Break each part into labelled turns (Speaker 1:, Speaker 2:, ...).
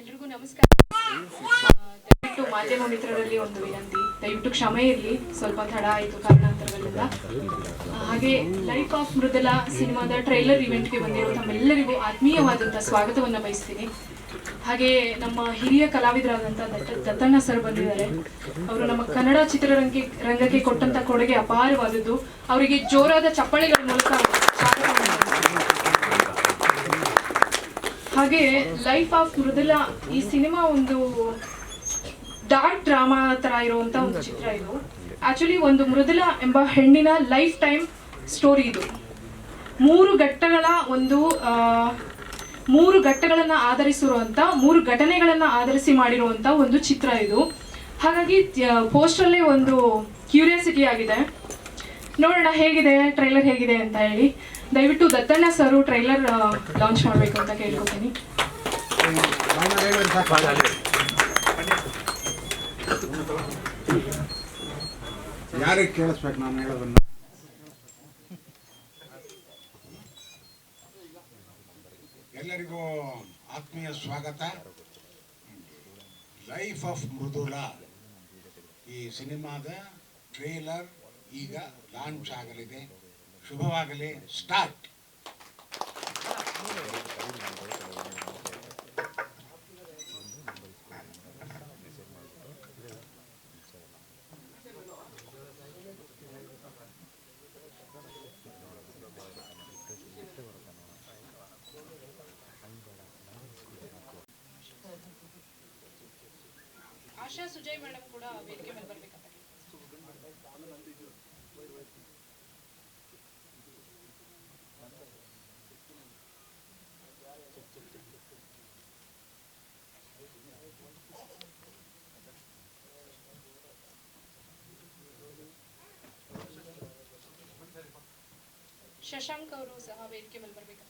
Speaker 1: ಎಲ್ರಿಗೂ ನಮಸ್ಕಾರ. ದಯವಿಟ್ಟು ಮಾಧ್ಯಮ ಮಿತ್ರರಲ್ಲಿ ಒಂದು ವಿನಂತಿ, ದಯವಿಟ್ಟು ಕ್ಷಮೆ ಇರಲಿ, ಸ್ವಲ್ಪ ತಡ ಆಯಿತು ಕಾರಣಾಂತರಗಳಿಂದ. ಹಾಗೆ ಲೈಫ್ ಆಫ್ ಮೃದುಲ ಸಿನಿಮಾದ ಟ್ರೈಲರ್ ಇವೆಂಟ್ಗೆ ಬಂದಿರೋ ತಮ್ಮೆಲ್ಲರಿಗೂ ಆತ್ಮೀಯವಾದಂಥ ಸ್ವಾಗತವನ್ನು ಬಯಸ್ತೀನಿ. ಹಾಗೆ ನಮ್ಮ ಹಿರಿಯ ಕಲಾವಿದರಾದಂಥ ದತ್ತಣ್ಣ ಸರ್ ಬಂದಿದ್ದಾರೆ. ಅವರು ನಮ್ಮ ಕನ್ನಡ ಚಿತ್ರರಂಗಕ್ಕೆ ಕೊಟ್ಟಂತ ಕೊಡುಗೆ ಅಪಾರವಾದದ್ದು. ಅವರಿಗೆ ಜೋರಾದ ಚಪ್ಪಾಳೆಗಳ ಮೂಲಕ ಸ್ವಾಗತ. ಹಾಗೆ ಲೈಫ್ ಆಫ್ ಮೃದುಲ ಈ ಸಿನಿಮಾ ಒಂದು ಡಾರ್ಕ್ ಡ್ರಾಮಾ ತರ ಇರುವಂತ ಒಂದು ಚಿತ್ರ. ಇದು ಆಕ್ಚುಲಿ ಒಂದು ಮೃದುಲ ಎಂಬ ಹೆಣ್ಣಿನ ಲೈಫ್ ಟೈಮ್ ಸ್ಟೋರಿ. ಇದು ಮೂರು ಘಟ್ಟಗಳನ್ನ ಆಧರಿಸಿರುವಂತ, ಮೂರು ಘಟನೆಗಳನ್ನ ಆಧರಿಸಿ ಮಾಡಿರುವಂತ ಒಂದು ಚಿತ್ರ ಇದು. ಹಾಗಾಗಿ ಪೋಸ್ಟರಲ್ಲೇ ಒಂದು ಕ್ಯೂರಿಯಾಸಿಟಿ ಆಗಿದೆ. ನೋಡೋಣ ಹೇಗಿದೆ ಟ್ರೈಲರ್ ಹೇಗಿದೆ ಅಂತ ಹೇಳಿ. ದಯವಿಟ್ಟು ದತ್ತಣ್ಣ ಸರು ಟ್ರೈಲರ್ ಲಾಂಚ್ ಮಾಡಬೇಕು ಅಂತ ಕೇಳ್ಕೊತೀನಿ.
Speaker 2: ಯಾರಿಗೆ ಕೇಳಿಸ್ಬೇಕು ನಾನು ಹೇಳೋದನ್ನ? ಎಲ್ಲರಿಗೂ ಆತ್ಮೀಯ ಸ್ವಾಗತ. ಲೈಫ್ ಆಫ್ ಮೃದುಲ ಈ ಸಿನಿಮಾದ ಟ್ರೇಲರ್ ಈಗ ಲಾಂಚ್ ಆಗಲಿದೆ. ಶುಭವಾಗಲಿ. ಸ್ಟಾರ್ಟ್.
Speaker 1: ಆಶಾ ಸುಜಯ್ ಮೇಡಮ್ ಕೂಡ ವೇದಿಕೆ ಮೇಲೆ ಬರ್ಬೇಕಂತ. ಶಶಾಂಕ್ ಅವರು ಸಹ ವೇದಿಕೆ ಮೇಲೆ ಬರ್ಬೇಕಂತ.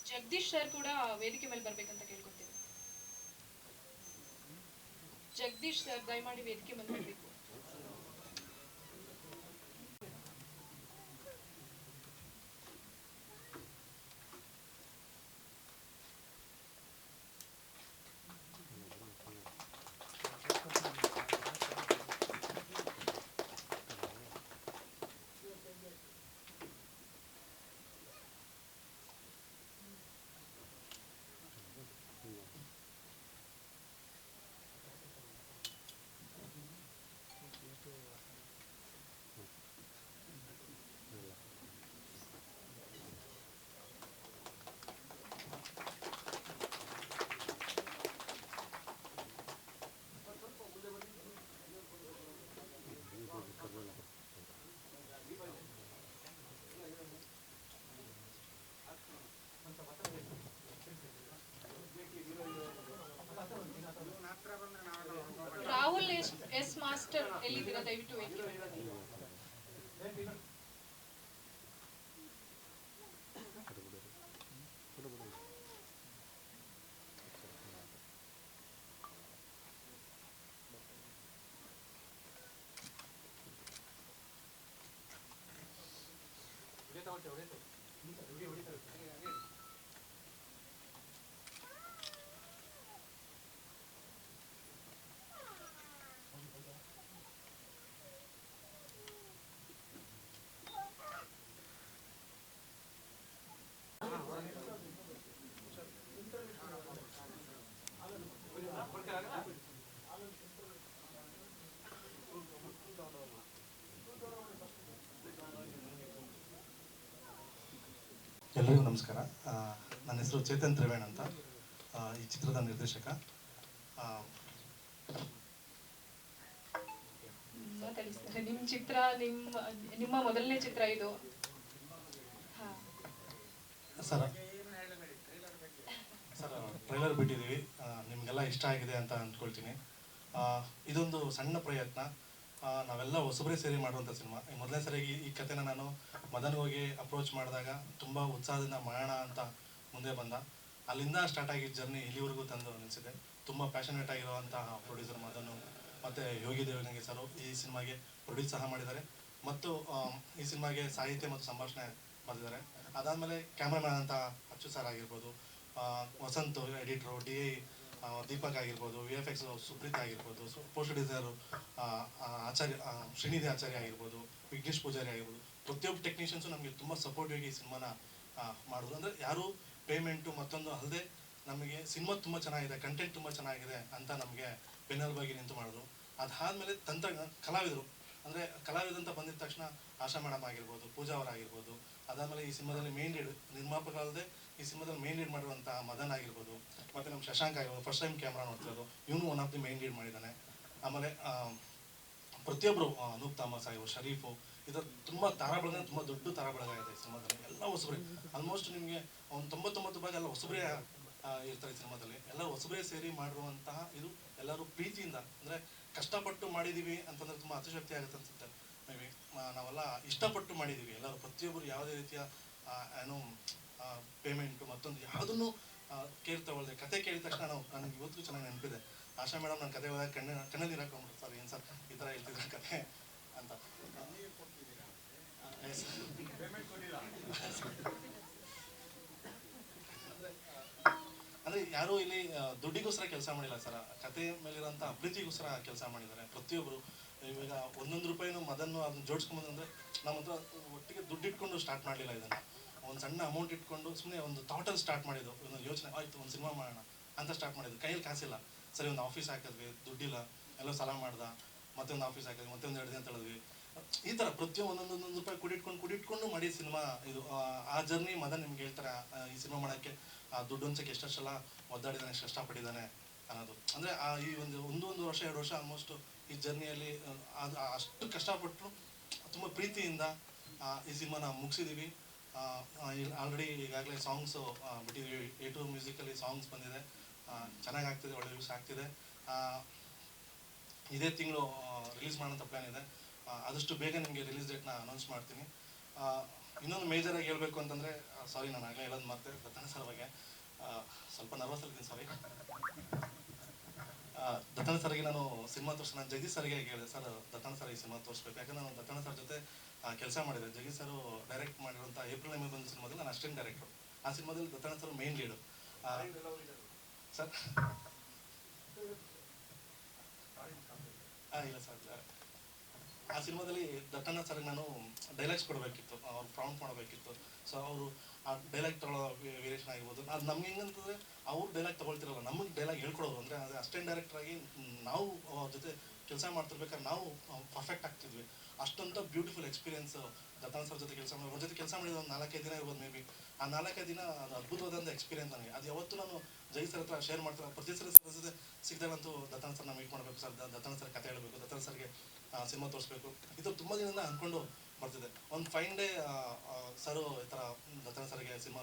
Speaker 1: ಜಗದೀಶ್ ಸರ್ ಕೂಡ ವೇದಿಕೆ ಮೇಲೆ ಬರ್ಬೇಕಂತ ಕೇಳ್ಕೊತೀನಿ. ಜಗದೀಶ್ ಸರ್ ದಯಮಾಡಿ ವೇದಿಕೆ ಮೇಲೆ ಬರಬೇಕು. ರಾಹುಲ್ ಎಸ್ ಮಾಸ್ಟರ್ ಎಲ್ಲಿದ್ದೀರಾ? ದಯವಿಟ್ಟು ವೇದಿಕೆ ಮೇಲೆ ಬನ್ನಿ.
Speaker 3: ಎಲ್ಲರಿಗೂ ನಮಸ್ಕಾರ. ನನ್ನ ಹೆಸರು ಚೇತನ್ ತ್ರಿವೇಣ್ ಅಂತ, ಈ ಚಿತ್ರದ ನಿರ್ದೇಶಕ.
Speaker 1: ನಿಮ್ಮ ಚಿತ್ರ, ನಿಮ್ಮ ಮೊದಲನೇ ಚಿತ್ರ ಇದು
Speaker 3: ಸರ್. ಟ್ರೈಲರ್ ಬಿಟ್ಟಿದ್ದೀವಿ, ನಿಮಗೆಲ್ಲ ಇಷ್ಟ ಆಗಿದೆ ಅಂತ ಅಂದ್ಕೊಳ್ತೀನಿ. ಇದೊಂದು ಸಣ್ಣ ಪ್ರಯತ್ನ. ನಾವೆಲ್ಲ ಹೊಸಬರೇ ಸೇರಿ ಮಾಡುವಂಥ ಸಿನಿಮಾ. ಮೊದಲನೇ ಸರಿಗೆ ಈ ಕಥೆನ ನಾನು ಮದನ್ ಹೋಗಿ ಅಪ್ರೋಚ್ ಮಾಡಿದಾಗ ತುಂಬ ಉತ್ಸಾಹದಿಂದ ಮಾಡೋಣ ಅಂತ ಮುಂದೆ ಬಂದ. ಅಲ್ಲಿಂದ ಸ್ಟಾರ್ಟ್ ಆಗಿದ್ದ ಜರ್ನಿ ಇಲ್ಲಿವರೆಗೂ ತಂದು ನಿಲ್ಲಿಸಿದೆ. ತುಂಬ ಪ್ಯಾಷನೇಟ್ ಆಗಿರುವಂತಹ ಪ್ರೊಡ್ಯೂಸರ್ ಮದನು ಮತ್ತು ಯೋಗಿ ದೇವಗಂಗೆ ಸರ್ ಈ ಸಿನಿಮಾಗೆ ಪ್ರೊಡ್ಯೂಸ್ ಸಹ ಮಾಡಿದ್ದಾರೆ ಮತ್ತು ಈ ಸಿನಿಮಾಗೆ ಸಾಹಿತ್ಯ ಮತ್ತು ಸಂಭಾಷಣೆ ಬರೆದಿದ್ದಾರೆ. ಅದಾದಮೇಲೆ ಕ್ಯಾಮ್ರಾಮ್ಯಾನ್ ಅಂತ ಅಚ್ಚು ಸರ್ ಆಗಿರ್ಬೋದು, ವಸಂತ್ ಎಡಿಟ್ರು, DI ದೀಪಕ್ ಆಗಿರ್ಬೋದು, VFX ಸುಪ್ರೀತ್ ಆಗಿರ್ಬೋದು, ಪೋಸ್ಟ್ ಡಿಸೈನರು ಆಚಾರ್ಯ ಶ್ರೀನಿಧಿ ಆಚಾರ್ಯ ಆಗಿರ್ಬೋದು, ವಿಘ್ನೇಶ್ ಪೂಜಾರಿ ಆಗಿರ್ಬೋದು, ಪ್ರತಿಯೊಬ್ಬ ಟೆಕ್ನಿಷಿಯನ್ಸು ನಮಗೆ ತುಂಬ ಸಪೋರ್ಟಿವ್ ಈ ಸಿನಿಮಾನ ಮಾಡಿದ್ರು. ಅಂದರೆ ಯಾರು ಪೇಮೆಂಟು ಮತ್ತೊಂದು ಅಲ್ಲದೆ ನಮಗೆ ಸಿನಿಮಾ ತುಂಬ ಚೆನ್ನಾಗಿದೆ, ಕಂಟೆಂಟ್ ತುಂಬ ಚೆನ್ನಾಗಿದೆ ಅಂತ ನಮಗೆ ಬೆನ್ನೆಲುಬಾಗಿ ನಿಂತು ಮಾಡಿದ್ರು. ಅದಾದಮೇಲೆ ಕಲಾವಿದರು ಅಂದರೆ ಕಲಾವಿದಂತ ಬಂದಿದ ತಕ್ಷಣ ಆಶಾ ಮೇಡಮ್ ಆಗಿರ್ಬೋದು, ಪೂಜಾ ಅವರಾಗಿರ್ಬೋದು, ಅದಾದಮೇಲೆ ಈ ಸಿನಿಮಾದಲ್ಲಿ ಮೇನ್ ಲೀಡ್ ನಿರ್ಮಾಪಕರಲ್ಲದೆ ಈ ಸಿನಿಮಾದಲ್ಲಿ ಮೇನ್ ಲೀಡ್ ಮಾಡಿರುವಂಥ ಮದನ್ ಆಗಿರ್ಬೋದು, ಮತ್ತು ನಮ್ಮ ಶಶಾಂಕ್ ಆಗಿರ್ಬೋದು, ಫಸ್ಟ್ ಟೈಮ್ ಕ್ಯಾಮ್ರಾ ನೋಡ್ತಿರೋದು, ಇವನು one of the main lead ಮಾಡಿದ್ದಾನೆ. ಆಮೇಲೆ ಪ್ರತಿಯೊಬ್ಬರು ಅನೂಪ್ ಥಾಮಸ್ ಆಗಿರ್ಬೋದು, ಶರೀಫು, ಇದರ ತುಂಬ ತಾರಾಬಳಗ, ತುಂಬ ದೊಡ್ಡ ತಾರಾಬಳಗ ಇದೆ ಈ ಸಿನಿಮಾದಲ್ಲಿ. ಎಲ್ಲ ಹೊಸಬ್ರೆ, ಆಲ್ಮೋಸ್ಟ್ ನಿಮಗೆ ಒಂದು 99 ಭಾಗ ಎಲ್ಲ ಹೊಸಬ್ರೆ ಇರ್ತಾರೆ ಈ ಸಿನಿಮಾದಲ್ಲಿ. ಎಲ್ಲರೂ ಹೊಸಬ್ರೆ ಸೇರಿ ಮಾಡಿರುವಂತಹ ಇದು ಎಲ್ಲರೂ ಪ್ರೀತಿಯಿಂದ, ಅಂದರೆ ಕಷ್ಟಪಟ್ಟು ಮಾಡಿದ್ದೀವಿ ಅಂತಂದರೆ ತುಂಬ ಅತಿಶಕ್ತಿ ಆಗುತ್ತೆ ಅನ್ಸುತ್ತೆ. ಮೇ ಬಿ ನಾವೆಲ್ಲ ಇಷ್ಟಪಟ್ಟು ಮಾಡಿದ್ದೀವಿ ಎಲ್ಲರೂ, ಪ್ರತಿಯೊಬ್ಬರು ಯಾವುದೇ ರೀತಿಯ ಏನು ಪೇಮೆಂಟು ಮತ್ತೊಂದು ಯಾವುದನ್ನು ಕೇರ್ ತಗೊಳ್ದೆ ಕತೆ ಕೇಳಿದ ತಕ್ಷಣ ನನಗೆ ಇವತ್ತಿಗೂ ಚೆನ್ನಾಗಿ ನೆನಪಿದೆ. ಆಶಾ ಮೇಡಮ್ ನನ್ನ ಕತೆ ಹೋದಾಗ ಕಣ್ಣಲ್ಲಿ ಹಾಕೊಂಡ್ಬಿಟ್ಟು, ಸರ್ ಏನು ಸರ್ ಈ ಥರ ಹೇಳ್ತಿದ್ರೆ ಕತೆ ಅಂತ. ಅಂದರೆ ಯಾರೂ ಇಲ್ಲಿ ದುಡ್ಡಿಗೋಸ್ಕರ ಕೆಲಸ ಮಾಡಿಲ್ಲ ಸರ್, ಕತೆ ಮೇಲಿರೋಂಥ ಪ್ರೀತಿಗೋಸ್ಕರ ಕೆಲಸ ಮಾಡಿದ್ದಾರೆ ಪ್ರತಿಯೊಬ್ಬರು. ಇವಾಗ ಒಂದೊಂದು ರೂಪಾಯಿನೂ ಮದನ್ನು ಅದನ್ನ ಜೋಡಿಸ್ಕೊಂಬಂದ್ರೆ ನಮ್ಮ ಹತ್ರ ಒಟ್ಟಿಗೆ ದುಡ್ಡು ಇಟ್ಕೊಂಡು ಸ್ಟಾರ್ಟ್ ಮಾಡಲಿಲ್ಲ. ಇದನ್ನು ಒಂದು ಸಣ್ಣ ಅಮೌಂಟ್ ಇಟ್ಕೊಂಡು ಸುಮ್ಮನೆ ಒಂದು ಥಾಟಲ್ಲಿ ಸ್ಟಾರ್ಟ್ ಮಾಡಿದ್ದು. ಒಂದು ಯೋಚನೆ ಆಯಿತು ಒಂದು ಸಿನಿಮಾ ಮಾಡೋಣ ಅಂತ ಸ್ಟಾರ್ಟ್ ಮಾಡಿದ್ದು. ಕೈಯಲ್ಲಿ ಕಾಸಿಲ್ಲ, ಸರಿ ಒಂದು ಆಫೀಸ್ ಹಾಕಿದ್ವಿ, ದುಡ್ಡಿಲ್ಲ, ಎಲ್ಲ ಸಾಲ ಮಾಡ್ದ, ಮತ್ತೆ ಒಂದು ಆಫೀಸ್ ಹಾಕಿದ್ವಿ, ಮತ್ತೆ ಒಂದು 2 ದಿನ ತಳೆದ್ವಿ. ಈ ಥರ ಪ್ರತಿಯೊಂದು ಒಂದೊಂದು ರೂಪಾಯಿ ಕೂಡಿಟ್ಕೊಂಡು ಮಾಡಿ ಸಿನಿಮಾ ಇದು. ಆ ಜರ್ನಿ ಮದನ್ ನಿಮ್ಗೆ ಹೇಳ್ತಾರೆ ಈ ಸಿನಿಮಾ ಮಾಡೋಕ್ಕೆ ದುಡ್ಡು ಹೊಂಚಕ್ಕೆ ಎಷ್ಟೆಷ್ಟು ಸಲ ಒದ್ದಾಡಿದ್ದಾನೆ, ಎಷ್ಟು ಕಷ್ಟಪಟ್ಟಿದ್ದಾನೆ ಅನ್ನೋದು. ಅಂದರೆ ಈ ಒಂದು ವರ್ಷ 2 ವರ್ಷ ಆಲ್ಮೋಸ್ಟ್ ಈ ಜರ್ನಿಯಲ್ಲಿ ಅದು ಅಷ್ಟು ಕಷ್ಟಪಟ್ಟು ತುಂಬ ಪ್ರೀತಿಯಿಂದ ಈ ಸಿನಿಮಾನ ಮುಗಿಸಿದ್ದೀವಿ. ಆಲ್ರೆಡಿ ಈಗಾಗಲೇ ಸಾಂಗ್ಸು ಬಿಟ್ಟಿದ್ದೀವಿ. A2 ಮ್ಯೂಸಿಕಲ್ಲಿ ಸಾಂಗ್ಸ್ ಬಂದಿದೆ, ಚೆನ್ನಾಗಿ ಆಗ್ತಿದೆ, ಒಳ್ಳೆ ವ್ಯೂಸ್ ಆಗ್ತಿದೆ. ಇದೇ ತಿಂಗಳು ರಿಲೀಸ್ ಮಾಡೋಂಥ ಪ್ಲ್ಯಾನ್ ಇದೆ. ಆದಷ್ಟು ಬೇಗ ನಿಮಗೆ ರಿಲೀಸ್ ಡೇಟ್ನ ಅನೌನ್ಸ್ ಮಾಡ್ತೀನಿ. ಇನ್ನೊಂದು ಮೇಜರಾಗಿ ಹೇಳಬೇಕು ಅಂತಂದರೆ, ಸಾರಿ ನಾನು ಆಗಲೇ ಹೇಳೋದು ಮತ್ತೆ ದತ್ತನ ಸರ್ ಬಗ್ಗೆ ಸ್ವಲ್ಪ ನರ್ವಸ್ ಆಗಿದ್ದೀನಿ, ಸಾರಿ. ದತ್ತನ ಸರ್ಗೆ ನಾನು ಸಿನಿಮಾ ತೋರಿಸಿ, ನಾನು ಜಗದೀಶ್ ಸರ್ಗೆ ಹೇಳಿದೆ, ಸರ್ ದತ್ತನ ಸರ್ ಈ ಸಿನಿಮಾ ತೋರಿಸ್ಬೇಕು. ಯಾಕಂದರೆ ನಾನು ದತ್ತನ ಸರ್ ಜೊತೆ ಕೆಲಸ ಮಾಡಿದೆ. ಜಗದೀಶ್ ಸರ್ ಡೈರೆಕ್ಟ್ ಮಾಡಿರುವಂಥ ಏಪ್ರಿಲ್ ಮೇ ಬಂದ ಸಿನಿಮಾದಲ್ಲಿ ನಾನು ಅಸಿಸ್ಟೆಂಟ್ ಡೈರೆಕ್ಟರ್. ಆ ಸಿನಿಮಾದಲ್ಲಿ ದತ್ತನ ಸರ್ ಮೇನ್ ಲೀಡು ಸರ್. ಇಲ್ಲ ಸರ್, ಆ ಸಿನಿಮಾದಲ್ಲಿ ದತ್ತನ ಸರ್ಗೆ ನಾನು ಡೈಲಾಗ್ಸ್ ಕೊಡಬೇಕಿತ್ತು, ಅವ್ರು ಪ್ರೌಂಟ್ ಮಾಡಬೇಕಿತ್ತು. ಸೊ ಅವರು ಆ ಡೈಲಾಗ್ ತಗೊಳ್ಳೋ ವೇರಿಯೇಷನ್ ಆಗಿರ್ಬೋದು. ಅದು ನಮ್ಗೆ ಹೆಂಗಂತಂದರೆ ಅವ್ರು ಡೈಲಾಗ್ ತೊಗೊಳ್ತಿರಲ್ಲ, ನಮಗೆ ಡೈಲಾಗ್ ಹೇಳ್ಕೊಡೋರು. ಅಂದರೆ ಅದೇ ಅಸಿಸ್ಟೆಂಟ್ ಡೈರೆಕ್ಟ್ರಾಗಿ ನಾವು ಅವ್ರ ಜೊತೆ ಕೆಲಸ ಮಾಡ್ತಿರ್ಬೇಕಾದ್ರೆ ನಾವು ಪರ್ಫೆಕ್ಟ್ ಆಗ್ತಿದ್ವಿ. ಅಷ್ಟೊಂಥ ಬ್ಯೂಟಿಫುಲ್ ಎಕ್ಸ್ಪೀರಿಯನ್ಸ್ ದತ್ತನ ಸರ್ ಜೊತೆ ಕೆಲಸ ಮಾಡಿ, ಅವ್ರ ಜೊತೆ ಕೆಲಸ ಮಾಡಿದ ಒಂದು 4-5 ದಿನ ಇರ್ಬೋದು ಮೇ ಬಿ. ಆ 4-5 ದಿನ ಅದು ಅದ್ಭುತವಾದಂಥ ಎಕ್ಸ್ಪೀರಿಯನ್ಸ್ ನನಗೆ. ಅದು ಯಾವತ್ತೂ ನಾನು ಜೈ ಸರ್ ಹತ್ರ ಶೇರ್ ಮಾಡ್ತಾರೆ. ಪ್ರತಿ ಸಲ ಸರ್ ಜೊತೆ ಸಿಗ್ದಾಗಂತೂ ದತ್ತನ ಸರ್ನ ಮೀಟ್ ಮಾಡಬೇಕು ಸರ್, ದತ್ತನ ಸರ್ ಕತೆ ಹೇಳಬೇಕು, ದತ್ತನ ಸರ್ಗೆ ಸಿನಿಮಾ ತೋರಿಸ್ಬೇಕು, ಇದು ತುಂಬ ದಿನದಿಂದ ಅಂದ್ಕೊಂಡು ಬರ್ತಿದೆ. ಒಂದು ಫೈನ್ ಡೇ ಸರು ಈ ಥರ ದತ್ತನ ಸರ್ಗೆ ಸಿನಿಮಾ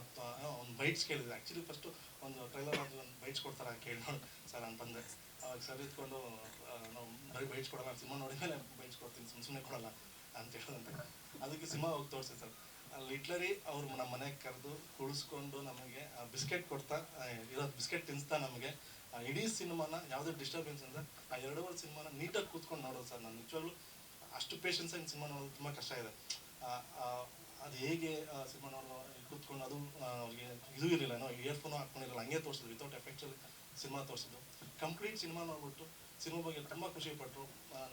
Speaker 3: ಒಂದು ಬೈಟ್ಸ್ ಕೇಳಿದೆ. ಆ್ಯಕ್ಚುಲಿ ಫಸ್ಟು ಒಂದು ಟ್ರೈಲರ್ ಆಗಿ ಒಂದು ಬೈಟ್ಸ್ ಕೊಡ್ತಾರೆ ಕೇಳಿ ನೋಡಿ ಸರ್ ಅಂತ ಬಂದೆ. ಅವಾಗ ಸರ್ ಇದ್ಕೊಂಡು ನಾವು ಬರೀ ಬೈಟ್ಸ್ ಕೊಡಲ್ಲ, ಸಿನಿಮಾ ನೋಡಿದ್ಮೇಲೆ ಬೈಟ್ಸ್ ಕೊಡ್ತೀನಿ, ಸುಮ್ಮನೆ ಕೊಡಲ್ಲ ಅಂತ ಹೇಳೋದಂತೆ. ಅದಕ್ಕೆ ಸಿನಿಮಾ ಹೋಗಿ ತೋರಿಸಿ ಸರ್. ಲಿಟ್ಲರಿ ಅವ್ರು ನಮ್ಮ ಮನೆಗೆ ಕರೆದು ಕುಳಿಸ್ಕೊಂಡು ನಮಗೆ ಬಿಸ್ಕೆಟ್ ಕೊಡ್ತಾ ಇರೋದು ಬಿಸ್ಕೆಟ್ ತಿನ್ನಿಸ್ತಾ ನಮಗೆ ಇಡೀ ಸಿನಿಮಾನ ಯಾವುದೇ ಡಿಸ್ಟರ್ಬೆನ್ಸ್ ಅಂದರೆ ಆ 2 ಅವರ್ ಸಿನಿಮಾನ ನೀಟಾಗಿ ಕೂತ್ಕೊಂಡು ನೋಡೋದು ಸರ್. ನಾನು ನಿಜವಾಗ್ಲೂ ಅಷ್ಟು ಪೇಷನ್ಸಾಗಿ ಸಿನಿಮಾ ನೋಡೋದು ತುಂಬ ಕಷ್ಟ ಇದೆ. ಅದು ಹೇಗೆ ಸಿನಿಮಾ ನೋಡೋ ಕೂತ್ಕೊಂಡು, ಅದು ಅವ್ರಿಗೆ ಇದು ಇರಲಿಲ್ಲ, ಏನೋ ಇಯರ್ಫೋನು ಹಾಕ್ಕೊಂಡಿರಲ್ಲ, ಹಂಗೆ ತೋರಿಸಿದ್ರು, ವಿತೌಟ್ ಎಫೆಕ್ಟ್ಸಲ್ಲಿ ಸಿನಿಮಾ ತೋರಿಸಿದ್ದು. ಕಂಪ್ಲೀಟ್ ಸಿನಿಮಾ ನೋಡ್ಬಿಟ್ಟು ಸಿನಿಮಾ ಬಗ್ಗೆ ತುಂಬ ಖುಷಿಪಟ್ಟರು.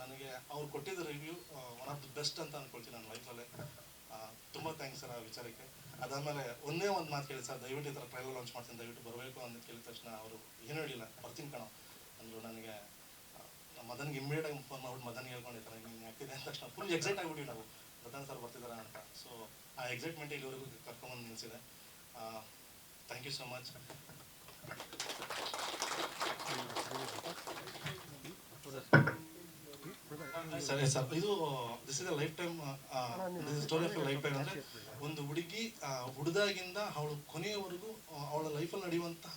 Speaker 3: ನನಗೆ ಅವ್ರು ಕೊಟ್ಟಿದ್ದ review one of the best ಅಂತ ಅಂದ್ಕೊಳ್ತೀನಿ ನನ್ನ ಲೈಫಲ್ಲೇ. ತುಂಬ ಥ್ಯಾಂಕ್ಸ್ ಸರ್ ಆ ವಿಚಾರಕ್ಕೆ. ಅದಾದಮೇಲೆ ಒಂದೇ ಒಂದು ಮಾತು ಕೇಳಿ ಸರ್, ದಯವಿಟ್ಟು ಈ ಥರ ಟ್ರೈಲರ್ ಲಾಂಚ್ ಮಾಡ್ತೀನಿ, ದಯವಿಟ್ಟು ಬರಬೇಕು ಅಂತ ಕೇಳಿದ ತಕ್ಷಣ ಅವರು ಏನೂ ಹೇಳಿಲ್ಲ, ಬರ್ತೀನಿ ಕಣೋ ಅಂದರು. ನನಗೆ ಮದನ್ಗೆ ಇಮ್ಮಿಡಿಯೇಟಾಗಿ ಫೋನ್ ಮಾಡ್ಬಿಟ್ಟು ಮದನ್ಗೆ ಹೇಳ್ಕೊಂಡಿರ್ತಾರೆ ಹಿಂಗೆ ಆಗ್ತಿದೆ ಅಂತ ತಕ್ಷಣ ಫುಲ್ ಎಕ್ಸೈಟ್ ಆಗಿಬಿಟ್ಟು ನಾವು ದತ್ತನ್ ಸರ್ ಬರ್ತಿದ್ದಾರೆ ಅಂತ. ಸೊ ಆ ಎಕ್ಸೈಟ್ಮೆಂಟ್ ಇಲ್ಲಿವರೆಗೂ ಕರ್ಕೊಂಬಂದು ನಿಲ್ಲಿಸಿದೆ. Thank you so much. ಸರಿ ಸರ್, ಇದು this is a lifetime, story of lifetime. ಅಂದರೆ ಒಂದು ಹುಡುಗಿ ಹುಡುದಾಗಿಂದ ಅವಳು ಕೊನೆಯವರೆಗೂ ಅವಳ ಲೈಫಲ್ಲಿ ನಡೆಯುವಂತಹ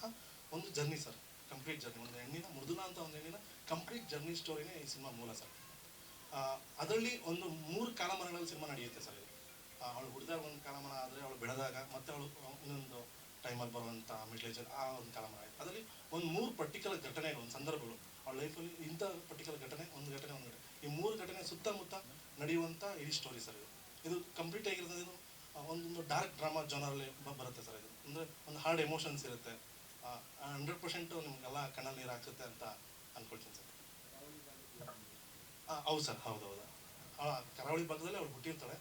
Speaker 3: ಒಂದು ಜರ್ನಿ ಸರ್, ಕಂಪ್ಲೀಟ್ ಜರ್ನಿ. ಒಂದು ಹೆಣ್ಣಿನ ಮೃದುಲಾ ಅಂತ ಒಂದು ಹೆಣ್ಣಿನ ಕಂಪ್ಲೀಟ್ ಜರ್ನಿ ಸ್ಟೋರಿನೇ ಈ ಸಿನಿಮಾ ಮೂಲ ಸರ್. ಅದರಲ್ಲಿ ಒಂದು 3 ಕಾಲಮಾನಗಳಲ್ಲಿ ಸಿನಿಮಾ ನಡೆಯುತ್ತೆ ಸರ್ ಇದು. ಅವಳು ಹುಟ್ಟಿದಾಗ ಒಂದು ಕಾಲಮಾನ ಆದರೆ ಅವಳು ಬೆಳೆದಾಗ ಮತ್ತೆ ಅವಳು ಇನ್ನೊಂದು ಟೈಮಲ್ಲಿ ಬರುವಂಥ ಮಿಡ್ಲ್ ಏಜ್ ಆ ಒಂದು ಕಾಲಮಾನ ಇದೆ. ಅದರಲ್ಲಿ ಒಂದು 3 ಪರ್ಟಿಕ್ಯುಲರ್ ಘಟನೆಗಳು, ಒಂದು ಸಂದರ್ಭಗಳು ಅವಳ ಲೈಫಲ್ಲಿ ಇಂಥ ಪರ್ಟಿಕ್ಯುಲರ್ ಘಟನೆ ಒಂದು ಘಟನೆ ಈ 3 ಘಟನೆ ಸುತ್ತಮುತ್ತ ನಡೆಯುವಂಥ ಇಡೀ ಸ್ಟೋರಿ ಸರ್ ಇದು. ಇದು ಕಂಪ್ಲೀಟ್ ಆಗಿರೋದು ಇದು ಒಂದು ಡಾರ್ಕ್ ಡ್ರಾಮಾ ಜಾನರಲ್ಲಿ ಬರುತ್ತೆ ಸರ್ ಇದು. ಅಂದರೆ ಒಂದು ಹಾರ್ಡ್ ಎಮೋಷನ್ಸ್ ಇರುತ್ತೆ. 100% ನಿಮಗೆಲ್ಲ ಕಣ್ಣಲ್ಲಿ ನೀರು ಹಾಕ್ಸುತ್ತೆ ಅಂತ ಅಂದ್ಕೊಳ್ತೀನಿ ಸರ್. ಹೌದು ಸರ್, ಹೌದೌದು. ಕರಾವಳಿ ಭಾಗದಲ್ಲಿ ಅವಳು ಹುಟ್ಟಿರ್ತಾಳೆ.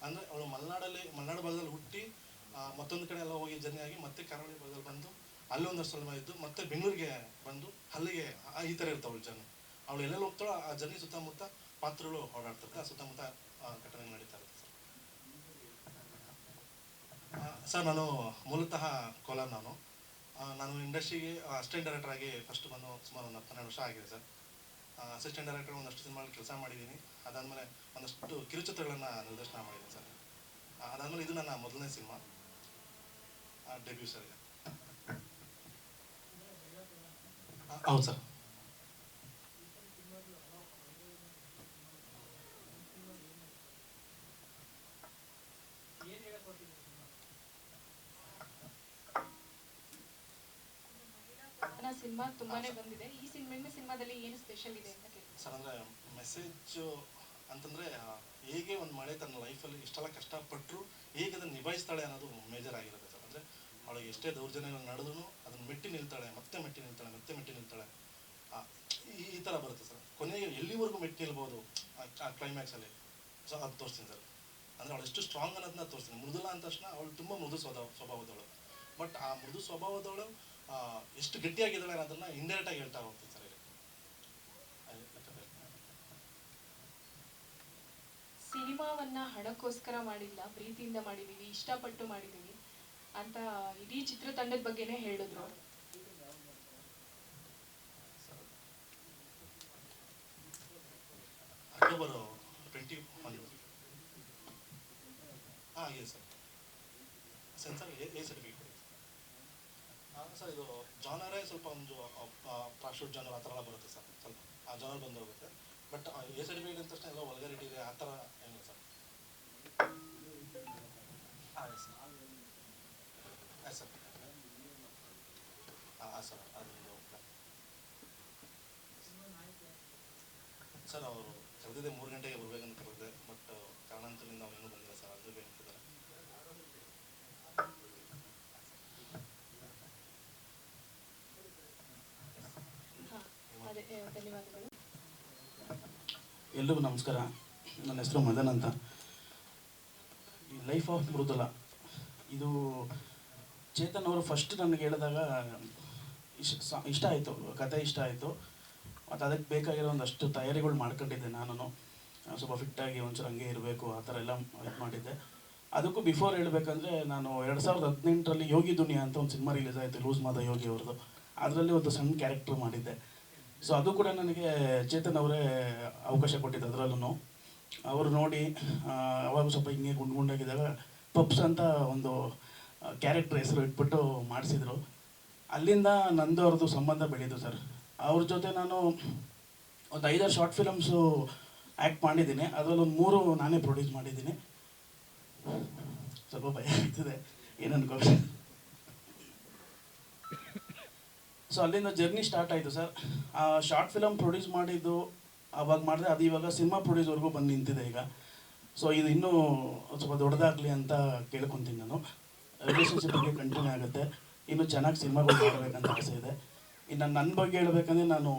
Speaker 3: ಅಂದರೆ ಅವಳು ಮಲೆನಾಡು ಭಾಗದಲ್ಲಿ ಹುಟ್ಟಿ ಮತ್ತೊಂದು ಕಡೆ ಎಲ್ಲ ಹೋಗಿ ಜರ್ನಿ ಆಗಿ ಮತ್ತೆ ಕರಾವಳಿ ಭಾಗದಲ್ಲಿ ಬಂದು ಅಲ್ಲಿ ಒಂದಷ್ಟು ಸ್ವಲ್ಪ ಇದ್ದು ಮತ್ತೆ ಬೆಂಗಳೂರಿಗೆ ಬಂದು ಅಲ್ಲಿಗೆ ಈ ಥರ ಇರ್ತಾವೆ ಅವಳು ಜರ್ನಿ. ಅವಳು ಎಲ್ಲೆಲ್ಲಿ ಹೋಗ್ತಾಳೋ ಆ ಜರ್ನಿ ಸುತ್ತಮುತ್ತ ಪಾತ್ರಗಳು ಓಡಾಡ್ತಿರ್ತಾರೆ, ಆ ಸುತ್ತಮುತ್ತ ಘಟನೆ ನಡೀತಾ ಇರುತ್ತೆ ಸರ್. ಸರ್ ನಾನು ಮೂಲತಃ ಕೋಲಾರ. ನಾನು ಇಂಡಸ್ಟ್ರಿಗೆ ಅಸಿಸ್ಟೆಂಟ್ ಡೈರೆಕ್ಟರ್ ಆಗಿ ಫಸ್ಟ್ ಬಂದು ಸುಮಾರು ಒಂದು 12 ವರ್ಷ ಆಗಿದೆ ಸರ್. ಅಸಿಸ್ಟೆಂಟ್ ಡೈರೆಕ್ಟರ್ ಒಂದಷ್ಟು ಸಿನಿಮಾಗಳಲ್ಲಿ ಕೆಲಸ ಮಾಡಿದ್ದೀನಿ. ಅದಾದಮೇಲೆ ಒಂದಷ್ಟು ಕಿರುಚಿತ್ರಗಳನ್ನು ನಿರ್ದೇಶನ ಮಾಡಿದ್ದೀನಿ ಸರ್. ಅದಾದಮೇಲೆ ಇದು ನನ್ನ ಮೊದಲನೇ ಸಿನಿಮಾ ಡೆಬ್ಯೂ ಸರ್. ಹೌದು ಸರ್.
Speaker 1: ಸಿನಿಮಾ ತುಂಬಾನೇ ಬಂದಿದೆ. ಈ ಸಿನಿಮಾದಲ್ಲಿ ಏನು ಸ್ಪೆಷಲ್ ಇದೆ ಅಂತ ಕೇಳಿ
Speaker 3: ಸರ್. ಅಂದರೆ ಮೆಸೇಜ್ ಅಂತಂದರೆ ಹೇಗೆ ಒಂದು ಮಳೆ ತನ್ನ ಲೈಫಲ್ಲಿ ಇಷ್ಟೆಲ್ಲ ಕಷ್ಟಪಟ್ಟರು ಹೇಗೆ ಅದನ್ನು ನಿಭಾಯಿಸ್ತಾಳೆ ಅನ್ನೋದು ಮೇಜರ್ ಆಗಿರುತ್ತೆ ಸರ್. ಅಂದರೆ ಅವಳಿಗೆ ಎಷ್ಟೇ ದೌರ್ಜನ್ಯಗಳು ನಡೆದ್ರು ಅದನ್ನು ಮೆಟ್ಟಿ ನಿಲ್ತಾಳೆ, ಮತ್ತೆ ಮೆಟ್ಟಿ ನಿಲ್ತಾಳೆ. ಈ ಥರ ಬರುತ್ತೆ ಸರ್. ಕೊನೆಗೆ ಎಲ್ಲಿವರೆಗೂ ಮೆಟ್ಟಿ ನಿಲ್ಬೋದು ಆ ಕ್ಲೈಮ್ಯಾಕ್ಸಲ್ಲಿ. ಸೊ ಅದು ತೋರಿಸ್ತೀನಿ ಸರ್. ಅಂದರೆ ಅವಳು ಎಷ್ಟು ಸ್ಟ್ರಾಂಗ್ ಅನ್ನೋದನ್ನ ತೋರಿಸ್ತೀನಿ. ಮೃದುಲ ಅಂದ ತಕ್ಷಣ ಅವಳು ತುಂಬ ಮೃದು ಸ್ವಭಾವದವಳು. ಬಟ್ ಆ ಮೃದು ಸ್ವಭಾವದವಳು ಎಷ್ಟು ಗಟ್ಟಿಯಾಗಿದ್ದಾಳೆ ಅನ್ನೋದನ್ನ ಇಂಡೈರೆಕ್ಟಾಗಿ ಹೇಳ್ತಾ ಹೋಗ್ತೀನಿ ಸರ್.
Speaker 1: ಸಿನಿಮಾವನ್ನ ಹಣಕ್ಕೋಸ್ಕರ ಮಾಡಿಲ್ಲ, ಪ್ರೀತಿಯಿಂದ ಮಾಡಿದೀವಿ, ಇಷ್ಟಪಟ್ಟು ಮಾಡಿದೀವಿ ಅಂತ ಇಡೀ ಚಿತ್ರತಂಡದ ಬಗ್ಗೆನೇ ಹೇಳಿದ್ರು.
Speaker 3: ಅಕ್ಟೋಬರ್ 21 ಇದೆ sir. Sensor A certificate sir. ಇದು ಜಾನರೇ ಸ್ವಲ್ಪ ಒಂದು ಪ್ರಾಶೂಟ್ ಜಾನರ್ ಆ ಥರ ಎಲ್ಲ ಬರುತ್ತೆ ಸರ್. ಸ್ವಲ್ಪ ಆ ಜಾನರ್ ಬಂದು ಹೋಗುತ್ತೆ. ಬಟ್ ಎ ಸರ್ಟಿಫಿಕೇಟ್ ಅಂದ ತಕ್ಷಣ ಎಲ್ಲ ವಲ್ಗರಿಟಿ ಇದೆ ಆ ಥರ ಏನಿಲ್ಲ ಸರ್. Yes sir. ಸರ್ ಅದೊಂದು ಸರ್ ಅವರು ಕರೆದಿದೆ 3 ಗಂಟೆಗೆ ಬರ್ಬೇಕಂತ ಕರೆದಿದೆ. ಬಟ್ ಕಾರಣಾಂತರದಿಂದ ಅವ್ರು ಇನ್ನೂ ಬಂದಿಲ್ಲ ಸರ್. ಅದು ಬೇಕಿದ್ದಾರೆ.
Speaker 1: ಧನ್ಯವಾದಗಳು.
Speaker 4: ಎಲ್ರಿಗೂ ನಮಸ್ಕಾರ. ನನ್ನ ಹೆಸರು ಮದನ್ ಅಂತ. ಈ ಲೈಫ್ ಆಫ್ ಮೃದುಲ ಇದು ಚೇತನ್ ಅವರು ಫಸ್ಟ್ ನನಗೆ ಹೇಳಿದಾಗ ಇಷ್ಟ ಆಯಿತು, ಕತೆ ಇಷ್ಟ ಆಯಿತು. ಮತ್ತು ಅದಕ್ಕೆ ಬೇಕಾಗಿರೋ ಒಂದಷ್ಟು ತಯಾರಿಗಳು ಮಾಡ್ಕೊಂಡಿದ್ದೆ. ನಾನು ಸ್ವಲ್ಪ ಫಿಟ್ಟಾಗಿ ಒಂಚೂರು ಹಂಗೆ ಇರಬೇಕು ಆ ಥರ ಎಲ್ಲ ಇದು ಮಾಡಿದ್ದೆ. ಅದಕ್ಕೂ ಬಿಫೋರ್ ಹೇಳಬೇಕಂದ್ರೆ ನಾನು 2018ರಲ್ಲಿ ಯೋಗಿ ದುನಿಯಾ ಅಂತ ಒಂದು ಸಿನಿಮಾ ರಿಲೀಸ್ ಆಯಿತು, ಲೂಸ್ ಮಾದ ಯೋಗಿ ಅವ್ರದ್ದು. ಅದರಲ್ಲಿ ಒಂದು ಸಣ್ಣ ಕ್ಯಾರೆಕ್ಟರ್ ಮಾಡಿದ್ದೆ. ಸೊ ಅದು ಕೂಡ ನನಗೆ ಚೇತನ್ ಅವರೇ ಅವಕಾಶ ಕೊಟ್ಟಿದ್ದು. ಅದರಲ್ಲೂ ಅವರು ನೋಡಿ ಅವಾಗ ಸ್ವಲ್ಪ ಹಿಂಗೆ ಗುಂಡಾಗಿದ್ದಾಗ ಪಪ್ಸ್ ಅಂತ ಒಂದು ಕ್ಯಾರೆಕ್ಟರ್ ಹೆಸರು ಇಟ್ಬಿಟ್ಟು ಮಾಡಿಸಿದ್ರು. ಅಲ್ಲಿಂದ ನಂದು ಅವ್ರದ್ದು ಸಂಬಂಧ ಬೆಳೀತು ಸರ್. ಅವ್ರ ಜೊತೆ ನಾನು ಒಂದು 5-6 ಶಾರ್ಟ್ ಫಿಲಮ್ಸು ಆ್ಯಕ್ಟ್ ಮಾಡಿದ್ದೀನಿ. ಅದರಲ್ಲಿ ಒಂದು 3 ನಾನೇ ಪ್ರೊಡ್ಯೂಸ್ ಮಾಡಿದ್ದೀನಿ. ಸ್ವಲ್ಪ ಭಯ ಆಗ್ತಿದೆ, ಏನು ಅನ್ಕೋಬೇಕು. ಸೊ ಅಲ್ಲಿಂದ ಜರ್ನಿ ಸ್ಟಾರ್ಟ್ ಆಯಿತು ಸರ್. ಆ ಶಾರ್ಟ್ ಫಿಲಮ್ ಪ್ರೊಡ್ಯೂಸ್ ಮಾಡಿದ್ದು ಆವಾಗ ಮಾಡಿದೆ, ಅದು ಇವಾಗ ಸಿನಿಮಾ ಪ್ರೊಡ್ಯೂಸ್ವರೆಗೂ ಬಂದು ನಿಂತಿದೆ ಈಗ. ಸೊ ಇದು ಇನ್ನೂ ಸ್ವಲ್ಪ ದೊಡ್ಡದಾಗಲಿ ಅಂತ ಕೇಳ್ಕೊತೀನಿ ನಾನು. ರಿಲೇಷನ್ಶಿಪ್ಗೆ ಕಂಟಿನ್ಯೂ ಆಗುತ್ತೆ. ಇನ್ನೂ ಚೆನ್ನಾಗಿ ಸಿನಿಮಾಗಳು ಮಾಡಬೇಕಂತ ಆಸೆ ಇದೆ. ಇನ್ನು ನನ್ನ ಬಗ್ಗೆ ಹೇಳ್ಬೇಕಂದ್ರೆ ನಾನು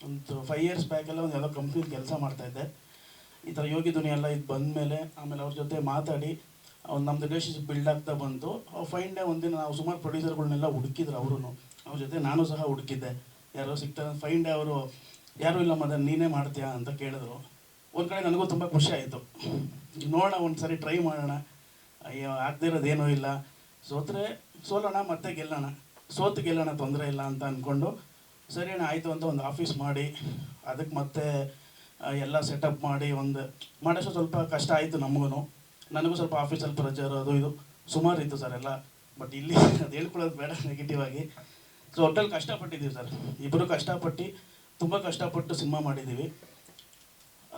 Speaker 4: ಒಂದು 5 years ಬ್ಯಾಕೆಲ್ಲ ಒಂದು ಯಾವುದೋ ಕಂಪ್ನಿಲಿ ಕೆಲಸ ಮಾಡ್ತಾಯಿದ್ದೆ. ಈ ಥರ ಯೋಗಿ ದುನಿಯಾ ಎಲ್ಲ ಇದು ಬಂದಮೇಲೆ ಆಮೇಲೆ ಅವ್ರ ಜೊತೆ ಮಾತಾಡಿ ನಮ್ಮ ರಿಲೇಷನ್ಶಿಪ್ ಬಿಲ್ಡ್ ಆಗ್ತಾ ಬಂತು. ಫೈನ್ ಡೇ ಒಂದಿನ ನಾವು ಸುಮಾರು ಪ್ರೊಡ್ಯೂಸರ್ಗಳನ್ನೆಲ್ಲ ಹುಡುಕಿದ್ರು. ಅವ್ರ ಜೊತೆ ನಾನು ಸಹ ಹುಡುಕಿದ್ದೆ, ಯಾರೋ ಸಿಗ್ತಾರೆ. ಫೈನ್ ಡೇ ಅವರು ಯಾರೂ ಇಲ್ಲ ಮದನ್ ನೀನೇ ಮಾಡ್ತೀಯಾ ಅಂತ ಕೇಳಿದ್ರು. ಒಂದು ಕಡೆ ನನಗೂ ತುಂಬ ಖುಷಿ ಆಯಿತು. ನೋಡೋಣ, ಒಂದು ಸರಿ ಟ್ರೈ ಮಾಡೋಣ, ಅಯ್ಯೋ ಆಗದೇ ಇರೋದೇನೂ ಇಲ್ಲ, ಸೋಲೋಣ ಮತ್ತೆ ಗೆಲ್ಲೋಣ ತೊಂದರೆ ಇಲ್ಲ ಅಂತ ಅಂದ್ಕೊಂಡು ಸರಿ ಅಣ್ಣ ಆಯಿತು ಅಂತ ಒಂದು ಆಫೀಸ್ ಮಾಡಿ ಅದಕ್ಕೆ ಮತ್ತೆ ಎಲ್ಲ ಸೆಟಪ್ ಮಾಡಿ ಮಾಡೋಷ್ಟು ಸ್ವಲ್ಪ ಕಷ್ಟ ಆಯಿತು ನಮಗೂ. ನನಗೂ ಸ್ವಲ್ಪ ಆಫೀಸಲ್ಲಿ ಪ್ರೆಜರ್ ಅದು ಇದು ಸುಮಾರು ಇತ್ತು ಸರ್ ಎಲ್ಲ. ಬಟ್ ಇಲ್ಲಿ ಅದು ಹೇಳ್ಕೊಳ್ಳೋದು ಬೇಡ ನೆಗೆಟಿವ್ ಆಗಿ. ಸೊ ಒಟ್ಟಲ್ಲಿ ಕಷ್ಟಪಟ್ಟಿದ್ದೀವಿ ಸರ್. ಇಬ್ಬರು ಕಷ್ಟಪಟ್ಟು ತುಂಬ ಕಷ್ಟಪಟ್ಟು ಸಿನಿಮಾ ಮಾಡಿದ್ದೀವಿ.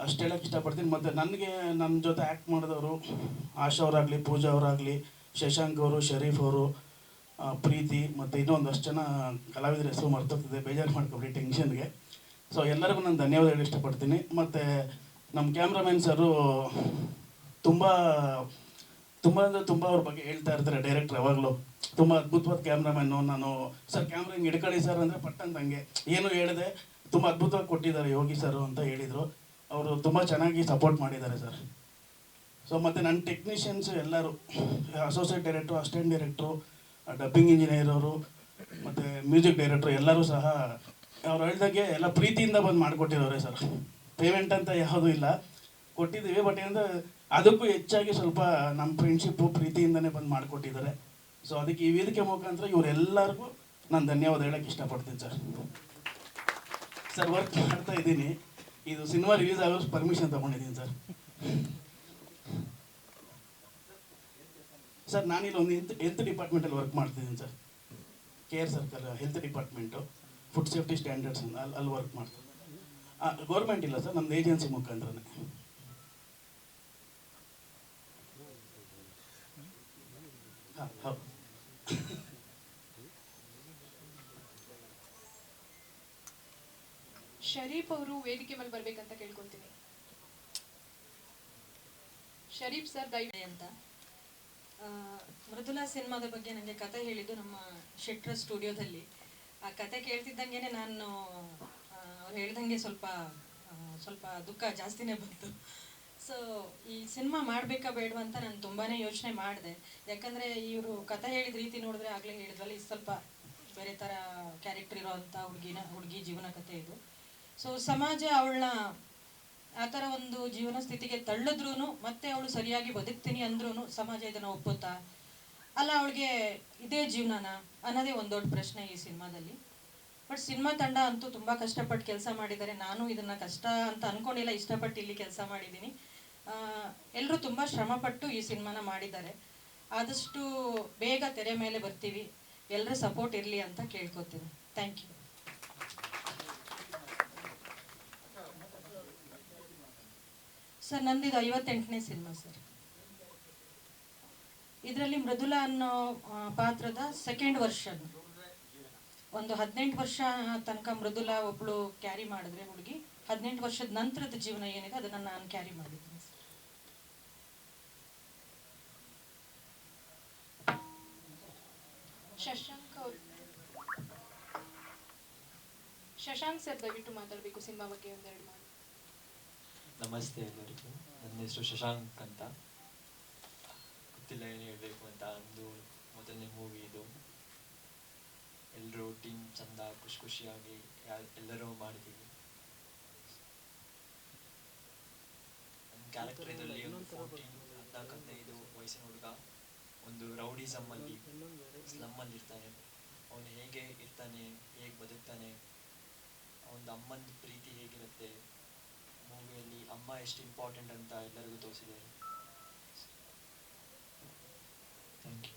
Speaker 4: ಅಷ್ಟು ಹೇಳೋಕ್ಕೆ ಇಷ್ಟಪಡ್ತೀನಿ. ಮತ್ತು ನನಗೆ ನನ್ನ ಜೊತೆ ಆ್ಯಕ್ಟ್ ಮಾಡಿದವರು ಆಶಾ ಅವರಾಗಲಿ, ಪೂಜಾ ಅವರಾಗಲಿ, ಶಶಾಂಕ್ ಅವರು, ಶರೀಫ್ ಅವರು, ಪ್ರೀತಿ ಮತ್ತು ಇನ್ನೊಂದಷ್ಟು ಜನ ಕಲಾವಿದರ ಹೆಸರು ಮರ್ತೋಗ್ತಿದೆ, ಬೇಜಾರು ಮಾಡ್ಕೊಬಿಡಿ ಟೆನ್ಷನ್ಗೆ. ಸೊ ಎಲ್ಲರಿಗೂ ನಾನು ಧನ್ಯವಾದ ಹೇಳಿ ಇಷ್ಟಪಡ್ತೀನಿ. ಮತ್ತು ನಮ್ಮ ಕ್ಯಾಮ್ರಾಮನ್ ಸರು ತುಂಬ ಅಂದರೆ ತುಂಬ ಅವ್ರ ಬಗ್ಗೆ ಹೇಳ್ತಾ ಇರ್ತಾರೆ ಡೈರೆಕ್ಟ್ರ್ ಯಾವಾಗಲೂ. ತುಂಬ ಅದ್ಭುತವಾದ ಕ್ಯಾಮ್ರಾಮನ್ನು. ನಾನು ಸರ್ ಕ್ಯಾಮ್ರಾ ಹಿಂಗೆ ಹಿಡ್ಕೊಳ್ಳಿ ಸರ್ ಅಂದರೆ ಪಟ್ಟಂತ ಹಂಗೆ ಏನು ಹೇಳಿದೆ, ತುಂಬ ಅದ್ಭುತವಾಗಿ ಕೊಟ್ಟಿದ್ದಾರೆ ಯೋಗಿ ಸರು ಅಂತ ಹೇಳಿದರು. ಅವರು ತುಂಬ ಚೆನ್ನಾಗಿ ಸಪೋರ್ಟ್ ಮಾಡಿದ್ದಾರೆ ಸರ್. ಸೊ ಮತ್ತು ನನ್ನ ಟೆಕ್ನಿಷಿಯನ್ಸು ಎಲ್ಲರೂ, ಅಸೋಸಿಯೇಟ್ ಡೈರೆಕ್ಟ್ರು, ಅಸಿಸ್ಟೆಂಟ್ ಡೈರೆಕ್ಟ್ರು, ಡಬ್ಬಿಂಗ್ ಇಂಜಿನಿಯರ್ ಅವರು ಮತ್ತು ಮ್ಯೂಸಿಕ್ ಡೈರೆಕ್ಟ್ರು ಎಲ್ಲರೂ ಸಹ ಅವ್ರು ಹೇಳ್ದಾಗೆ ಎಲ್ಲ ಪ್ರೀತಿಯಿಂದ ಬಂದು ಮಾಡಿಕೊಟ್ಟಿರೋರೆ ಸರ್. ಪೇಮೆಂಟ್ ಅಂತ ಯಾವುದೂ ಇಲ್ಲ, ಕೊಟ್ಟಿದ್ದೀವಿ. ಬಟ್ ಏನಂದರೆ ಅದಕ್ಕೂ ಹೆಚ್ಚಾಗಿ ಸ್ವಲ್ಪ ನಮ್ಮ ಫ್ರೆಂಡ್ಶಿಪ್ಪು ಪ್ರೀತಿಯಿಂದನೇ ಬಂದು ಮಾಡಿಕೊಟ್ಟಿದ್ದಾರೆ. ಸೊ ಅದಕ್ಕೆ ಈ ವೇದಿಕೆ ಮುಖಾಂತರ ಇವರೆಲ್ಲರಿಗೂ ನಾನು ಧನ್ಯವಾದ ಹೇಳೋಕ್ಕೆ ಇಷ್ಟಪಡ್ತೀನಿ ಸರ್. ಸರ್ ವರ್ಕ್ ಮಾಡ್ತಾ ಇದ್ದೀನಿ, ಇದು ಸಿನಿಮಾ ರಿಲೀಸ್ ಆಗೋ ಪರ್ಮಿಷನ್ ತೊಗೊಂಡಿದ್ದೀನಿ ಸರ್. ಸರ್ ನಾನಿಲ್ಲಿ ಒಂದು ಹೆಲ್ತ್ ಡಿಪಾರ್ಟ್ಮೆಂಟಲ್ಲಿ ವರ್ಕ್ ಮಾಡ್ತಿದ್ದೀನಿ sir. Care circle health department, food safety standards ಅಲ್ಲಿ ವರ್ಕ್ ಮಾಡ್ತೀನಿ. ಗೌರ್ಮೆಂಟ್ ಇಲ್ಲ ಸರ್, ನಮ್ಮದು ಏಜೆನ್ಸಿ ಮುಖಾಂತರನೇ. ಹಾಂ ಹೌದು.
Speaker 1: ಶರೀಫ್ ಅವರು ವೇದಿಕೆ ಮೇಲೆ ಬರ್ಬೇಕಂತ ಕೇಳ್ಕೊತೀನಿ. ಶರೀಫ್ ಸರ್
Speaker 5: ಅಂತ ಮೃದುಲಾ ಸಿನಿಮಾದ ಬಗ್ಗೆ ನನಗೆ ಕತೆ ಹೇಳಿದ್ದು ನಮ್ಮ ಶೆಟ್ರ ಸ್ಟುಡಿಯೋದಲ್ಲಿ. ಆ ಕತೆ ಕೇಳ್ತಿದ್ದಂಗೆ ನಾನು ಅವ್ರು ಹೇಳ್ದಂಗೆ ಸ್ವಲ್ಪ ದುಃಖ ಜಾಸ್ತಿನೇ ಬಂತು. ಸೊ ಈ ಸಿನಿಮಾ ಮಾಡಬೇಕಾ ಬೇಡವಾ ಅಂತ ನಾನು ತುಂಬಾ ಯೋಚನೆ ಮಾಡಿದೆ. ಯಾಕಂದರೆ ಇವರು ಕತೆ ಹೇಳಿದ ರೀತಿ ನೋಡಿದ್ರೆ ಆಗಲೇ ಹೇಳಿದ್ರಲ್ಲಿ ಸ್ವಲ್ಪ ಬೇರೆ ಥರ ಕ್ಯಾರೆಕ್ಟರ್ ಇರೋವಂಥ ಹುಡುಗಿ ಜೀವನ ಕತೆ ಇದು. ಸೊ ಸಮಾಜ ಅವಳನ್ನ ಆ ಥರ ಒಂದು ಜೀವನ ಸ್ಥಿತಿಗೆ ತಳ್ಳಿದ್ರೂ ಮತ್ತೆ ಅವಳು ಸರಿಯಾಗಿ ಬದುಕ್ತೀನಿ ಅಂದ್ರೂ ಸಮಾಜ ಇದನ್ನು ಒಪ್ಪುತ್ತಾ, ಅಲ್ಲ ಅವಳಿಗೆ ಇದೇ ಜೀವನನ ಅನ್ನೋದೇ ಒಂದು ದೊಡ್ಡ ಪ್ರಶ್ನೆ ಈ ಸಿನಿಮಾದಲ್ಲಿ. ಬಟ್ ಸಿನಿಮಾ ತಂಡ ಅಂತೂ ತುಂಬ ಕಷ್ಟಪಟ್ಟು ಕೆಲಸ ಮಾಡಿದ್ದಾರೆ. ನಾನು ಇದನ್ನು ಕಷ್ಟ ಅಂತ ಅಂದ್ಕೊಂಡಿಲ್ಲ, ಇಷ್ಟಪಟ್ಟು ಇಲ್ಲಿ ಕೆಲಸ ಮಾಡಿದ್ದೀನಿ. ಎಲ್ಲರೂ ತುಂಬ ಶ್ರಮಪಟ್ಟು ಈ ಸಿನಿಮಾನ ಮಾಡಿದ್ದಾರೆ. ಆದಷ್ಟು ಬೇಗ ತೆರೆ ಮೇಲೆ ಬರ್ತೀವಿ, ಎಲ್ಲರ ಸಪೋರ್ಟ್ ಇರಲಿ ಅಂತ ಕೇಳ್ಕೊತೀನಿ. Thank you. ಸರ್ ನಂದಿದು 58ನೇ ಸಿನಿಮಾ ಸರ್. ಇದರಲ್ಲಿ ಮೃದುಲಾ ಅನ್ನೋ ಪಾತ್ರದ ಸೆಕೆಂಡ್ ವರ್ಷನ್. ಒಂದು 18 ವರ್ಷ ತನಕ ಮೃದುಲಾ ಒಬ್ಳು ಕ್ಯಾರಿ ಮಾಡಿದ್ರೆ ಹುಡುಗಿ, 18 ವರ್ಷದ ನಂತರದ ಜೀವನ ಏನಿದೆ ಅದನ್ನು ನಾನು ಕ್ಯಾರಿ ಮಾಡಿದ್ದೀನಿ.
Speaker 1: ಶಶಾಂಕ್ ಸರ್ ದಯವಿಟ್ಟು ಮಾತಾಡಬೇಕು ಸಿನಿಮಾ ಬಗ್ಗೆ ಒಂದೆರಡು ಮಾತು.
Speaker 6: ನಮಸ್ತೆ ಎಲ್ಲರಿಗೂ, ನನ್ನ ಹೆಸರು ಶಶಾಂಕ್ ಅಂತ. ಗೊತ್ತಿಲ್ಲ ಏನು ಹೇಳಬೇಕು ಅಂತ. ಒಂದು ಮೊದಲನೇ ಮೂವಿ ಇದು. ಎಲ್ಲರೂ ಟೀಮ್ ಚಂದ ಖುಷಿಯಾಗಿ ಎಲ್ಲರೂ ಮಾಡಿದ್ದೀವಿ. ನನ್ನ ಕ್ಯಾರೆಕ್ಟರ್ ಇದರಲ್ಲಿ ಒಂದು 14-15 ವಯಸ್ಸಿನ ಹುಡುಗ ಒಂದು ರೌಡಿಸಮ್ಮಲ್ಲಿ ಸ್ಲಮ್ಮಲ್ಲಿ ಇರ್ತಾನೆ. ಅವನು ಹೇಗೆ ಇರ್ತಾನೆ, ಹೇಗೆ ಬದುಕ್ತಾನೆ, ಅವನ ಅಮ್ಮನ ಪ್ರೀತಿ ಹೇಗಿರುತ್ತೆ, ಮೂವಿಯಲ್ಲಿ ಅಮ್ಮ ಎಷ್ಟು ಇಂಪಾರ್ಟೆಂಟ್ ಅಂತ ಎಲ್ಲರಿಗೂ ತೋರಿಸಿದ್ದಾರೆ. Thank you.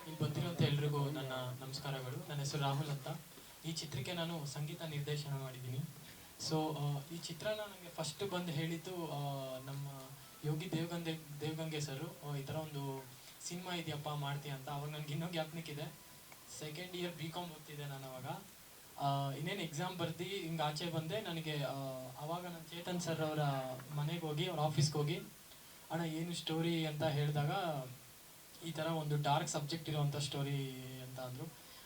Speaker 7: ಇಲ್ಲಿ ಬಂದಿರುವಂಥ ಎಲ್ರಿಗೂ ನನ್ನ ನಮಸ್ಕಾರಗಳು. ನನ್ನ ಹೆಸರು ರಾಹುಲ್ ಅಂತ. ಈ ಚಿತ್ರಕ್ಕೆ ನಾನು ಸಂಗೀತ ನಿರ್ದೇಶನ ಮಾಡಿದ್ದೀನಿ. ಸೊ ಈ ಚಿತ್ರನ ನನಗೆ ಫಸ್ಟ್ ಬಂದು ಹೇಳಿದ್ದು ನಮ್ಮ ಯೋಗಿ ದೇವಗಂಗೆ ಸರು. ಈ ಥರ ಒಂದು ಸಿನಿಮಾ ಇದೆಯಪ್ಪ ಮಾಡ್ತೀಯ ಅಂತ. ಅವಾಗ ನನಗೆ ಇನ್ನೂ ಜ್ಞಾಪನಕ್ಕಿದೆ, ಸೆಕೆಂಡ್ ಇಯರ್ BCom ಓದ್ತಿದ್ದೆ ನಾನು ಅವಾಗ. ಇನ್ನೇನು ಎಕ್ಸಾಮ್ ಬರ್ದು ಹಿಂಗೆ ಆಚೆ ಬಂದೆ. ನನಗೆ ಅವಾಗ ನಾನು ಚೇತನ್ ಸರ್ ಅವರ ಮನೆಗೆ ಹೋಗಿ, ಅವ್ರ ಆಫೀಸ್ಗೆ ಹೋಗಿ, ಅಣ್ಣ ಏನು ಸ್ಟೋರಿ ಅಂತ ಹೇಳಿದಾಗ ಈ ಥರ ಒಂದು ಡಾರ್ಕ್ ಸಬ್ಜೆಕ್ಟ್ ಇರೋವಂಥ ಸ್ಟೋರಿ ಅಂತ ಅಂದರು.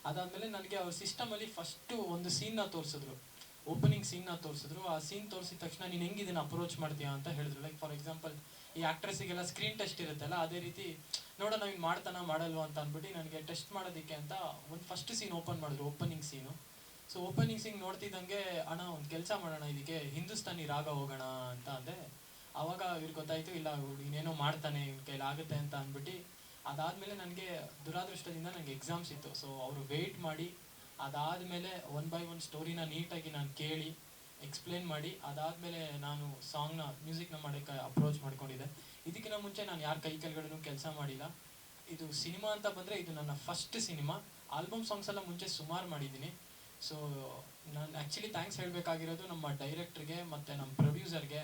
Speaker 7: ಅದಾದಮೇಲೆ ನನಗೆ ಅವ್ರ ಸಿಸ್ಟಮಲ್ಲಿ ಫಸ್ಟು ಒಂದು ಸೀನ್ನ ತೋರಿಸಿದ್ರು, ಓಪನಿಂಗ್ ಸೀನ್ನ ತೋರಿಸಿದ್ರು. ಆ ಸೀನ್ ತೋರಿಸಿದ ತಕ್ಷಣ ನೀನು ಹೆಂಗೆ ಇದನ್ನು ಅಪ್ರೋಚ್ ಮಾಡ್ತೀಯಾ ಅಂತ ಹೇಳಿದ್ರು. ಲೈಕ್ ಫಾರ್ ಎಕ್ಸಾಂಪಲ್ ಈ ಆ್ಯಕ್ಟ್ರೆಸ್ಸಿಗೆಲ್ಲ ಸ್ಕ್ರೀನ್ ಟೆಸ್ಟ್ ಇರುತ್ತಲ್ಲ, ಅದೇ ರೀತಿ ನೋಡೋಣ ಇನ್ನು ಮಾಡ್ತಾನ ಮಾಡಲ್ವಾ ಅಂತ ಅಂದ್ಬಿಟ್ಟು ನನಗೆ ಟೆಸ್ಟ್ ಮಾಡೋದಕ್ಕೆ ಅಂತ ಒಂದು ಫಸ್ಟ್ ಸೀನ್ ಓಪನ್ ಮಾಡಿದ್ರು, ಓಪನಿಂಗ್ ಸೀನು. ಸೊ ಓಪನಿಂಗ್ ಸೀನ್ ನೋಡ್ತಿದ್ದಂಗೆ ಅಣ್ಣ ಒಂದು ಕೆಲಸ ಮಾಡೋಣ, ಇದಕ್ಕೆ ಹಿಂದೂಸ್ತಾನಿ ರಾಗ ಹೋಗೋಣ ಅಂತ ಅಂದೆ. ಆವಾಗ ಇವ್ರಿಗೆ ಗೊತ್ತಾಯಿತು, ಇಲ್ಲ ಇನ್ನೇನೋ ಮಾಡ್ತಾನೆ, ಇವ್ನ ಕೈಲಾಗುತ್ತೆ ಅಂತ ಅಂದ್ಬಿಟ್ಟು. ಅದಾದಮೇಲೆ ನನಗೆ ದುರಾದೃಷ್ಟದಿಂದ ನನಗೆ ಎಕ್ಸಾಮ್ಸ್ ಇತ್ತು. ಸೊ ಅವರು ವೆಯ್ಟ್ ಮಾಡಿ ಅದಾದಮೇಲೆ 1 by 1 ಸ್ಟೋರಿನ ನೀಟಾಗಿ ನಾನು ಕೇಳಿ ಎಕ್ಸ್ಪ್ಲೇನ್ ಮಾಡಿ ಅದಾದಮೇಲೆ ನಾನು ಮ್ಯೂಸಿಕ್ನ ಮಾಡೋಕ್ಕೆ ಅಪ್ರೋಚ್ ಮಾಡ್ಕೊಂಡಿದ್ದೆ. ಇದಕ್ಕಿಂತ ಮುಂಚೆ ನಾನು ಯಾರ ಕೈ ಕೆಳಗಡೆನೂ ಕೆಲಸ ಮಾಡಿಲ್ಲ. ಇದು ಸಿನಿಮಾ ಅಂತ ಬಂದರೆ ಇದು ನನ್ನ ಫಸ್ಟ್ ಸಿನಿಮಾ. ಆಲ್ಬಮ್ ಸಾಂಗ್ಸ್ ಎಲ್ಲ ಮುಂಚೆ ಸುಮಾರು ಮಾಡಿದ್ದೀನಿ. ಸೊ ನಾನು ಆ್ಯಕ್ಚುಲಿ ಥ್ಯಾಂಕ್ಸ್ ಹೇಳಬೇಕಾಗಿರೋದು ನಮ್ಮ ಡೈರೆಕ್ಟ್ರಿಗೆ ಮತ್ತು ನಮ್ಮ ಪ್ರೊಡ್ಯೂಸರ್ಗೆ.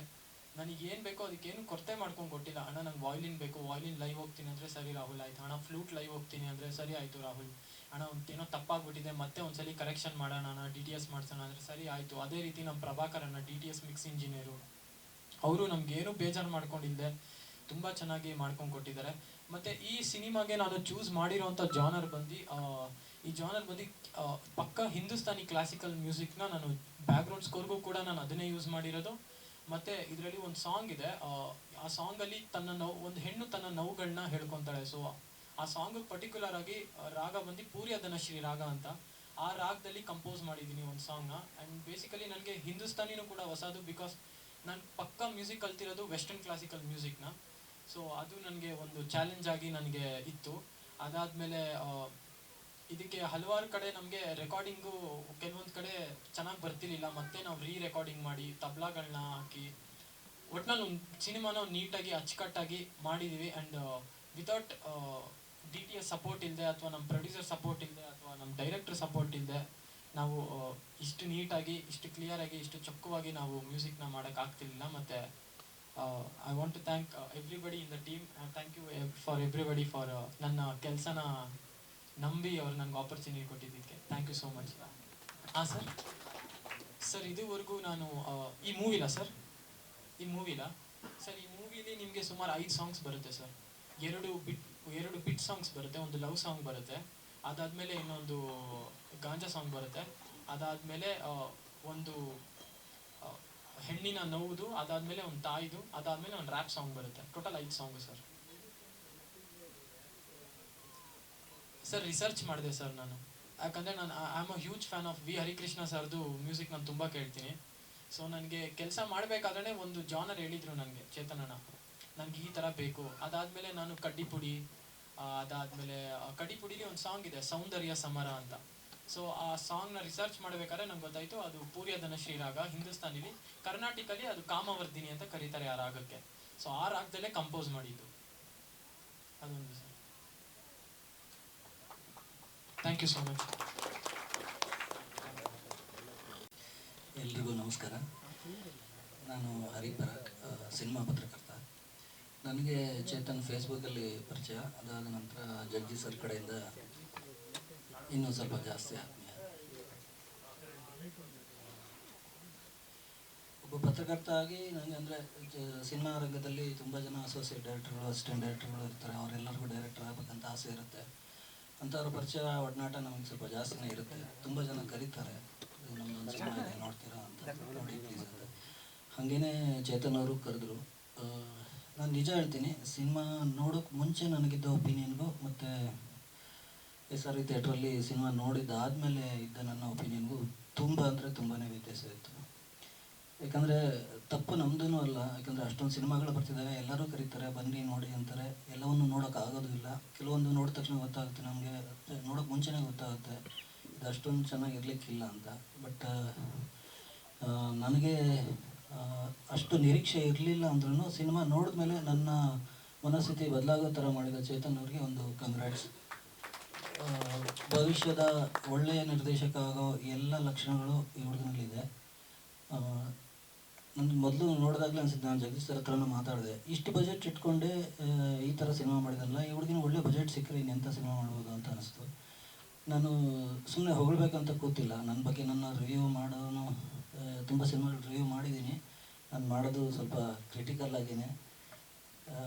Speaker 7: ನನಗೆ ಏನು ಬೇಕೋ ಅದಕ್ಕೇನು ಕೊರತೆ ಮಾಡ್ಕೊಂಡು ಕೊಟ್ಟಿಲ್ಲ. ಅಣ್ಣ ನಂಗೆ ವಾಯ್ಲಿನ್ ಬೇಕು, ವಾಯ್ಲಿನ್ ಲೈವ್ ಹೋಗ್ತೀನಿ ಅಂದರೆ ಸರಿ ರಾಹುಲ್ ಆಯಿತು. ಅಣ್ಣ ಫ್ಲೂಟ್ ಲೈವ್ ಹೋಗ್ತೀನಿ ಅಂದರೆ ಸರಿ ಆಯಿತು ರಾಹುಲ್. ಅಣ್ಣ ಏನೋ ತಪ್ಪಾಗ್ಬಿಟ್ಟಿದೆ ಮತ್ತೆ ಒಂದ್ಸಲಿ ಕರೆಕ್ಷನ್ ಮಾಡೋಣ ಅಣ್ಣ, DTS ಮಾಡ್ಸೋಣ ಅಂದರೆ ಸರಿ ಆಯಿತು. ಅದೇ ರೀತಿ ನಮ್ಮ ಪ್ರಭಾಕರ್ ಅಣ್ಣ DTS ಮಿಕ್ಸ್ ಇಂಜಿನಿಯರು, ಅವರು ನಮಗೇನು ಬೇಜಾರು ಮಾಡ್ಕೊಂಡಿಲ್ಲದೆ ತುಂಬ ಚೆನ್ನಾಗಿ ಮಾಡ್ಕೊಂಡು ಕೊಟ್ಟಿದ್ದಾರೆ. ಮತ್ತು ಈ ಸಿನಿಮಾಗೆ ನಾನು ಚೂಸ್ ಮಾಡಿರೋಂಥ ಜಾನರ್ ಬಂದು ಈ ಜಾನರ್ ಬಂದು ಪಕ್ಕ ಹಿಂದೂಸ್ತಾನಿ ಕ್ಲಾಸಿಕಲ್ ಮ್ಯೂಸಿಕ್ನ ನಾನು ಬ್ಯಾಕ್ಗ್ರೌಂಡ್ ಸ್ಕೋರ್ಗೂ ಕೂಡ ನಾನು ಅದನ್ನೇ ಯೂಸ್ ಮಾಡಿರೋದು. ಮತ್ತು ಇದರಲ್ಲಿ ಒಂದು ಸಾಂಗ್ ಇದೆ, ಆ ಸಾಂಗಲ್ಲಿ ಒಂದು ಹೆಣ್ಣು ತನ್ನ ನೋವುಗಳನ್ನ ಹೇಳ್ಕೊತಾಳೆ. ಸೊ ಆ ಸಾಂಗ್ ಪರ್ಟಿಕ್ಯುಲರ್ ಆಗಿ ರಾಗ ಬಂದು ಪೂರ್ಯಧನಶ್ರೀ ರಾಗ ಅಂತ, ಆ ರಾಗದಲ್ಲಿ ಕಂಪೋಸ್ ಮಾಡಿದ್ದೀನಿ ಒಂದು ಸಾಂಗ್ನ. ಆ್ಯಂಡ್ ಬೇಸಿಕಲಿ ನನಗೆ ಹಿಂದೂಸ್ತಾನಿನೂ ಕೂಡ ಹೊಸದು, ಬಿಕಾಸ್ ನಾನು ಪಕ್ಕ ಮ್ಯೂಸಿಕ್ ಕಲ್ತಿರೋದು ವೆಸ್ಟರ್ನ್ ಕ್ಲಾಸಿಕಲ್ ಮ್ಯೂಸಿಕ್ನ. ಸೊ ಅದು ನನಗೆ ಒಂದು ಚಾಲೆಂಜ್ ಆಗಿ ನನಗೆ ಇತ್ತು. ಅದಾದಮೇಲೆ ಇದಕ್ಕೆ ಹಲವಾರು ಕಡೆ ನಮಗೆ ರೆಕಾರ್ಡಿಂಗು ಕೆಲವೊಂದು ಕಡೆ ಚೆನ್ನಾಗಿ ಬರ್ತಿರ್ಲಿಲ್ಲ. ಮತ್ತೆ ನಾವು ರೆಕಾರ್ಡಿಂಗ್ ಮಾಡಿ ತಬ್ಲಾಗಳನ್ನ ಹಾಕಿ ಒಟ್ನಲ್ಲಿ ಒಂದು ಸಿನಿಮಾನ ನೀಟಾಗಿ ಅಚ್ಚುಕಟ್ಟಾಗಿ ಮಾಡಿದ್ದೀವಿ. ಆ್ಯಂಡ್ ವಿತೌಟ್ DTS ಸಪೋರ್ಟ್ ಇಲ್ಲದೆ ಅಥವಾ ನಮ್ಮ ಪ್ರೊಡ್ಯೂಸರ್ ಸಪೋರ್ಟ್ ಇಲ್ಲದೆ ಅಥವಾ ನಮ್ಮ ಡೈರೆಕ್ಟರ್ ಸಪೋರ್ಟ್ ಇಲ್ಲದೆ ನಾವು ಇಷ್ಟು ನೀಟಾಗಿ, ಇಷ್ಟು ಕ್ಲಿಯರಾಗಿ, ಇಷ್ಟು ಚೊಕ್ಕವಾಗಿ ನಾವು ಮ್ಯೂಸಿಕ್ನ ಮಾಡೋಕ್ಕಾಗ್ತಿರ್ಲಿಲ್ಲ. ಮತ್ತು I want to thank everybody in the team. Thank you for everybody for ನನ್ನ ಕೆಲಸನ ನಂಬಿ ಅವ್ರು ನನಗೆ ಆಪರ್ಚುನಿಟಿ ಕೊಟ್ಟಿದ್ದಕ್ಕೆ. Thank you so much. ಹಾಂ ಸರ್ ಇದುವರೆಗೂ ನಾನು ಈ ಮೂವಿಲ ಸರ್ ಈ ಮೂವಿಲಿ ನಿಮಗೆ ಸುಮಾರು 5 ಸಾಂಗ್ಸ್ ಬರುತ್ತೆ ಸರ್. 2 ಬಿಟ್ ಸಾಂಗ್ಸ್ ಬರುತ್ತೆ, ಒಂದು ಲವ್ ಸಾಂಗ್ ಬರುತ್ತೆ, ಅದಾದಮೇಲೆ ಇನ್ನೊಂದು ಗಾಂಜಾ ಸಾಂಗ್ ಬರುತ್ತೆ, ಅದಾದಮೇಲೆ ಒಂದು ಹೆಣ್ಣಿನ ನೋವುದು, ಅದಾದಮೇಲೆ ಒಂದು ತಾಯಿದು, ಅದಾದಮೇಲೆ ಒಂದು ರ್ಯಾಪ್ ಸಾಂಗ್ ಬರುತ್ತೆ. Total 5 song sir. ರಿಸರ್ಚ್ ಮಾಡಿದೆ ಸರ್ ನಾನು, ಯಾಕಂದರೆ ನಾನು I am a huge fan of V Harikrishna ಸರ್ದು ಮ್ಯೂಸಿಕ್ ನಾನು ತುಂಬ ಕೇಳ್ತೀನಿ. ಸೊ ನನಗೆ ಕೆಲಸ ಮಾಡಬೇಕಾದ್ರೆ ಒಂದು ಜಾನರ್ ಹೇಳಿದರು ನನಗೆ ಚೇತನಣ್ಣ, ನನಗೆ ಈ ಥರ ಬೇಕು. ಅದಾದಮೇಲೆ ನಾನು ಕಡ್ಡಿಪುಡಿ, ಅದಾದಮೇಲೆ ಕಡ್ಡಿಪುಡಿಲಿ ಒಂದು ಸಾಂಗ್ ಇದೆ ಸೌಂದರ್ಯ ಸಮರ ಅಂತ. ಸೊ ಆ ಸಾಂಗ್ನ ರಿಸರ್ಚ್ ಮಾಡಬೇಕಾದ್ರೆ ನಂಗೆ ಗೊತ್ತಾಯಿತು ಅದು ಪೂರ್ಯಧನಶ್ರೀ ರಾಗ ಹಿಂದೂಸ್ತಾನಿಲಿ, ಕರ್ನಾಟಕಲ್ಲಿ ಅದು ಕಾಮವರ್ಧಿನಿ ಅಂತ ಕರೀತಾರೆ ಆ ರಾಗಕ್ಕೆ. ಸೊ ಆ ರಾಗದಲ್ಲೇ ಕಂಪೋಸ್ ಮಾಡಿದ್ದು ಅದೊಂದು sir. Thank you so much.
Speaker 8: ಎಲ್ರಿಗೂ ನಮಸ್ಕಾರ. ನಾನು ಹರಿಪರಾಗ್, ಸಿನಿಮಾ ಪತ್ರಕರ್ತ. ನನಗೆ ಚೇತನ್ ಫೇಸ್ಬುಕ್ಕಲ್ಲಿ ಪರಿಚಯ, ಅದಾದ ನಂತರ ಜಗ್ಜಿ ಸರ್ ಕಡೆಯಿಂದ ಇನ್ನೂ ಸ್ವಲ್ಪ ಜಾಸ್ತಿ ಆತ್ಮೀಯ. ಒಬ್ಬ ಪತ್ರಕರ್ತ ಆಗಿ ನನಗೆ ಅಂದರೆ ಸಿನಿಮಾ ರಂಗದಲ್ಲಿ ತುಂಬ ಜನ ಅಸೋಸಿಯೇಟ್ ಡೈರೆಕ್ಟರ್ಗಳು, ಅಸಿಸ್ಟೆಂಟ್ ಡೈರೆಕ್ಟರ್ಗಳು ಇರ್ತಾರೆ. ಅವರೆಲ್ಲರಿಗೂ ಡೈರೆಕ್ಟರ್ ಆಗಬೇಕಂತ ಆಸೆ ಇರುತ್ತೆ. ಅಂಥವ್ರ ಪರಿಚಯ ಒಡನಾಟ ನಮಗೆ ಸ್ವಲ್ಪ ಜಾಸ್ತಿನೇ ಇರುತ್ತೆ. ತುಂಬ ಜನ ಕರೀತಾರೆ, ನಮ್ಮದೊಂದು ಸಿನಿಮಾ ಇದೆ ನೋಡ್ತೀರಾ ಅಂತ, ನೋಡಿ ಪ್ಲೀಸ್ ಅಂತ. ಹಾಗೇ ಚೇತನ್ ಅವರು ಕರೆದ್ರು. ನಾನು ನಿಜ ಹೇಳ್ತೀನಿ, ಸಿನಿಮಾ ನೋಡೋಕ್ಕೆ ಮುಂಚೆ ನನಗಿದ್ದ ಒಪಿನಿಯನ್ಗೂ ಮತ್ತು SRV ಥಿಯೇಟ್ರಲ್ಲಿ ಸಿನಿಮಾ ನೋಡಿದ್ದಾದಮೇಲೆ ಇದ್ದ ನನ್ನ ಒಪಿನಿಯನ್ಗೂ ತುಂಬ ಅಂದರೆ ತುಂಬಾ ವ್ಯತ್ಯಾಸ ಇತ್ತು. ಯಾಕಂದರೆ ತಪ್ಪು ನಮ್ಮದೂ ಅಲ್ಲ, ಯಾಕಂದರೆ ಅಷ್ಟೊಂದು ಸಿನಿಮಾಗಳು ಬರ್ತಿದ್ದಾವೆ, ಎಲ್ಲರೂ ಕರೀತಾರೆ ಬನ್ನಿ ನೋಡಿ ಅಂತಾರೆ. ಎಲ್ಲವನ್ನು ನೋಡೋಕ್ಕಾಗೋದು ಇಲ್ಲ. ಕೆಲವೊಂದು ನೋಡಿದ ತಕ್ಷಣ ಗೊತ್ತಾಗುತ್ತೆ ನಮಗೆ, ನೋಡೋಕ್ಕೆ ಮುಂಚೆನೇ ಗೊತ್ತಾಗುತ್ತೆ ಇದು ಅಷ್ಟೊಂದು ಚೆನ್ನಾಗಿರ್ಲಿಕ್ಕಿಲ್ಲ ಅಂತ. ಬಟ್ ನನಗೆ ಅಷ್ಟು ನಿರೀಕ್ಷೆ ಇರಲಿಲ್ಲ ಅಂದ್ರೂ ಸಿನಿಮಾ ನೋಡಿದ್ಮೇಲೆ ನನ್ನ ಮನಸ್ಥಿತಿ ಬದಲಾಗೋ ಥರ ಮಾಡಿದ ಚೇತನ್ ಅವ್ರಿಗೆ ಒಂದು ಕಂಗ್ರಾಟ್ಸ್. ಭವಿಷ್ಯದ ಒಳ್ಳೆಯ ನಿರ್ದೇಶಕ ಆಗೋ ಎಲ್ಲ ಲಕ್ಷಣಗಳು ಈ ಹುಡುಗನಲ್ಲಿದೆ. ನನಗೆ ಮೊದಲು ನೋಡಿದಾಗಲೇ ಅನಿಸಿದ್ದು, ನಾನು ಜಗದೀಶ್ ಸರ್ ಹತ್ರನೂ ಮಾತಾಡಿದೆ, ಇಷ್ಟು ಬಜೆಟ್ ಇಟ್ಕೊಂಡೆ ಈ ಥರ ಸಿನಿಮಾ ಮಾಡಿದಲ್ಲ, ಈ ಹುಡುಗಿನ ಒಳ್ಳೆ ಬಜೆಟ್ ಸಿಕ್ಕರೆ ಇನ್ನೆಂಥ ಸಿನಿಮಾ ಮಾಡ್ಬೋದು ಅಂತ ಅನಿಸ್ತು. ನಾನು ಸುಮ್ಮನೆ ಹೊಗಳ್ಬೇಕಂತ ಕೂತಿಲ್ಲ. ನನ್ನ ಬಗ್ಗೆ ನನ್ನ ರಿವ್ಯೂ ಮಾಡೋನು ತುಂಬ ಸಿನಿಮಾಗಳು ರಿವ್ಯೂ ಮಾಡಿದ್ದೀನಿ. ನಾನು ಮಾಡೋದು ಸ್ವಲ್ಪ ಕ್ರಿಟಿಕಲ್ ಆಗಿಯೇ.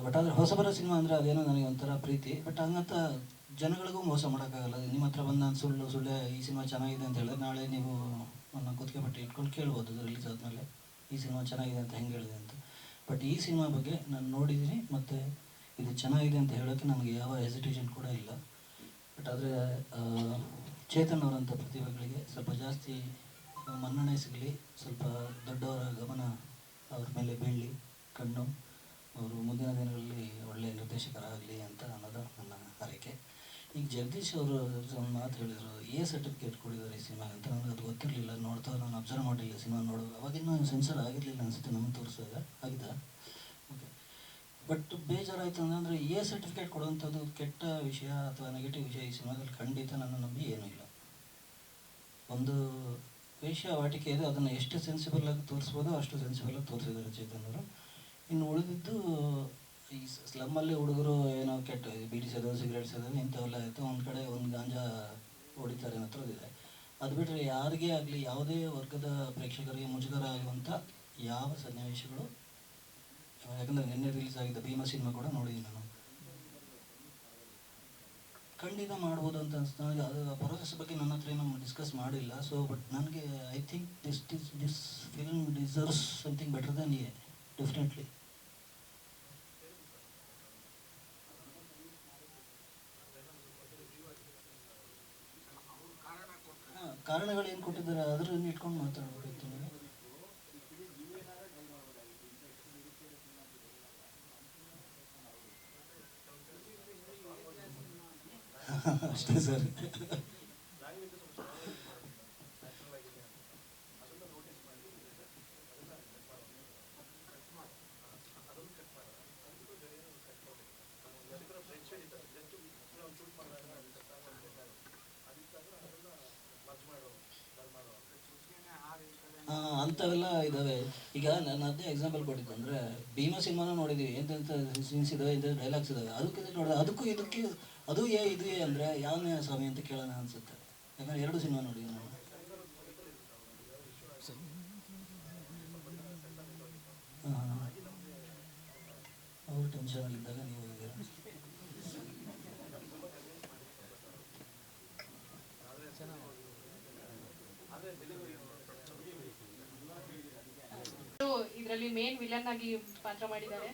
Speaker 8: ಬಟ್ ಆದರೆ ಹೊಸಬರ ಸಿನಿಮಾ ಅಂದರೆ ಅದೇನೋ ನನಗೆ ಒಂಥರ ಪ್ರೀತಿ. ಬಟ್ ಹಂಗಂತ ಜನಗಳಿಗೂ ಮೋಸ ಮಾಡೋಕ್ಕಾಗಲ್ಲ. ನಿಮ್ಮ ಹತ್ರ ಬಂದು ನಾನು ಸುಳ್ಳೆ ಈ ಸಿನಿಮಾ ಚೆನ್ನಾಗಿದೆ ಅಂತ ಹೇಳಿದ್ರೆ ನಾಳೆ ನೀವು ನನ್ನ ಕುತ್ತಿಗೆ ಬಟ್ಟೆ ಇಟ್ಕೊಂಡು ಕೇಳ್ಬೋದು ರಿಲೀಸ್ ಆದಮೇಲೆ ಈ ಸಿನಿಮಾ ಚೆನ್ನಾಗಿದೆ ಅಂತ ಹೆಂಗೆ ಹೇಳಿದೆ ಅಂತ. ಬಟ್ ಈ ಸಿನಿಮಾ ಬಗ್ಗೆ ನಾನು ನೋಡಿದ್ದೀನಿ ಮತ್ತು ಇದು ಚೆನ್ನಾಗಿದೆ ಅಂತ ಹೇಳೋಕ್ಕೆ ನನಗೆ ಯಾವ ಹೆಸಿಟೇಷನ್ ಕೂಡ ಇಲ್ಲ. ಬಟ್ ಆದರೆ ಚೇತನ್ ಅವರಂಥ ಪ್ರತಿಭೆಗಳಿಗೆ ಸ್ವಲ್ಪ ಜಾಸ್ತಿ ಮನ್ನಣೆ ಸಿಗಲಿ, ಸ್ವಲ್ಪ ದೊಡ್ಡವರ ಗಮನ ಅವ್ರ ಮೇಲೆ ಬೀಳಲಿ, ಕಣ್ಣು, ಅವರು ಮುಂದಿನ ದಿನಗಳಲ್ಲಿ ಒಳ್ಳೆಯ ನಿರ್ದೇಶಕರಾಗಲಿ ಅಂತ ಅನ್ನೋದು ನನ್ನ ಹಾರೈಕೆ. ಈಗ ಜಗದೀಶ್ ಅವರು ಒಂದು ಮಾತು ಹೇಳಿದರು, ಸರ್ಟಿಫಿಕೇಟ್ ಕೊಡಿದ್ದಾರೆ ಈ ಸಿನಿಮಾಗೆ ಅಂತ. ನನಗೆ ಅದು ಗೊತ್ತಿರಲಿಲ್ಲ, ನೋಡ್ತಾ ನಾನು ಅಬ್ಸರ್ವ್ ಮಾಡಲಿಲ್ಲ ಸಿನಿಮಾ ನೋಡೋದು. ಅವಾಗಿನ್ನೂ ಸೆನ್ಸರ್ ಆಗಿರಲಿಲ್ಲ ಅನಿಸುತ್ತೆ ನಮಗೆ ತೋರಿಸಿದಾಗ. ಆಗಿದ್ದ ಓಕೆ. ಬಟ್ ಬೇಜಾರಾಯಿತು ಅಂದರೆ ಎ ಸರ್ಟಿಫಿಕೇಟ್ ಕೊಡುವಂಥದ್ದು ಕೆಟ್ಟ ವಿಷಯ ಅಥವಾ ನೆಗೆಟಿವ್ ವಿಷಯ ಈ ಸಿನಿಮಾದಲ್ಲಿ ಖಂಡಿತ ನನ್ನ ನಂಬಿ ಏನೂ ಇಲ್ಲ. ಒಂದು ವೇಶ್ಯಾವಾಟಿಕೆ ಇದೆ, ಅದನ್ನು ಎಷ್ಟು ಸೆನ್ಸಿಬಲಾಗಿ ತೋರಿಸ್ಬೋದೋ ಅಷ್ಟು ಸೆನ್ಸಿಬಲಾಗಿ ತೋರಿಸಿದ್ದಾರೆ ಚೇತನ್ ಅವರು. ಇನ್ನು ಉಳಿದಿದ್ದು ಈ ಸ್ಲಮ್ಮಲ್ಲಿ ಹುಡುಗರು ಏನೋ ಕೆಟ್ಟ ಬೀಡಿ ಸೇದೋದು, ಸಿಗರೇಟ್ ಸೇದೋದು ಇಂಥವೆಲ್ಲ ಆಯಿತು. ಒಂದು ಕಡೆ ಒಂದು ಗಾಂಜಾ ಹೊಡಿತಾರೆ ಅನ್ನೋದಿದೆ. ಅದು ಬಿಟ್ಟರೆ ಯಾರಿಗೇ ಆಗಲಿ ಯಾವುದೇ ವರ್ಗದ ಪ್ರೇಕ್ಷಕರಿಗೆ ಮುಜುಗರ ಆಗುವಂಥ ಯಾವ ಸನ್ನಿವೇಶಗಳು, ಯಾಕಂದರೆ ನಿನ್ನೆ ರಿಲೀಸ್ ಆಗಿದ್ದ ಭೀಮಾ ಸಿನಿಮಾ ಕೂಡ ನೋಡಿದ್ದೀನಿ ನಾನು, ಖಂಡಿತ ಮಾಡ್ಬೋದು ಅಂತ ಅನಿಸ್ತು ನನಗೆ. ಅದು ಪ್ರೊಸೆಸ್ ಬಗ್ಗೆ ನನ್ನ ಹತ್ರ ಏನೂ ಡಿಸ್ಕಸ್ ಮಾಡಿಲ್ಲ. ಸೊ ಬಟ್ ನನಗೆ I think this film deserves something better then a, definitely. ಕಾರಣಗಳು ಏನು ಕೊಟ್ಟಿದ್ದಾರೆ ಅದನ್ನು ಇಟ್ಕೊಂಡು ಮಾತಾಡಬೇಕಿತ್ತು ನೀವು. ಅಷ್ಟೇ ಸರ್. ಅಂಥವೆಲ್ಲ ಇದ್ದಾವೆ. ಈಗ ನಾನು ಅದೇ ಎಕ್ಸಾಂಪಲ್ ಕೊಟ್ಟಿದ್ದು ಅಂದರೆ ಭೀಮಾ ಸಿನಿಮಾನ ನೋಡಿದ್ದೀವಿ, ಎಂತೆಂಥ ಸೀನ್ಸ್ ಇದ್ದಾವೆ, ಎಂಥ ಡೈಲಾಗ್ಸ್ ಇದ್ದಾವೆ. ಅದಕ್ಕೆ ನೋಡಿದೆ, ಅದಕ್ಕೂ ಇದಕ್ಕೆ ಅದು ಇದು ಅಂದರೆ ಯಾವನೇ ಸ್ವಾಮಿ ಅಂತ ಕೇಳೋಣ ಅನಿಸುತ್ತೆ. ಯಾಕಂದರೆ 2 ಸಿನಿಮಾ ನೋಡಿದ್ದೀನಿ ನಾನು. ಅವ್ರು ಟೆನ್ಷನಲ್ಲಿದ್ದಾಗ ನೀವು ಹೋಗಿದ್ದೀರ.
Speaker 1: ಇದರಲ್ಲಿ ಮೇನ್ ವಿಲನ್ ಆಗಿ ಪಾತ್ರ ಮಾಡಿದ್ದಾರೆ.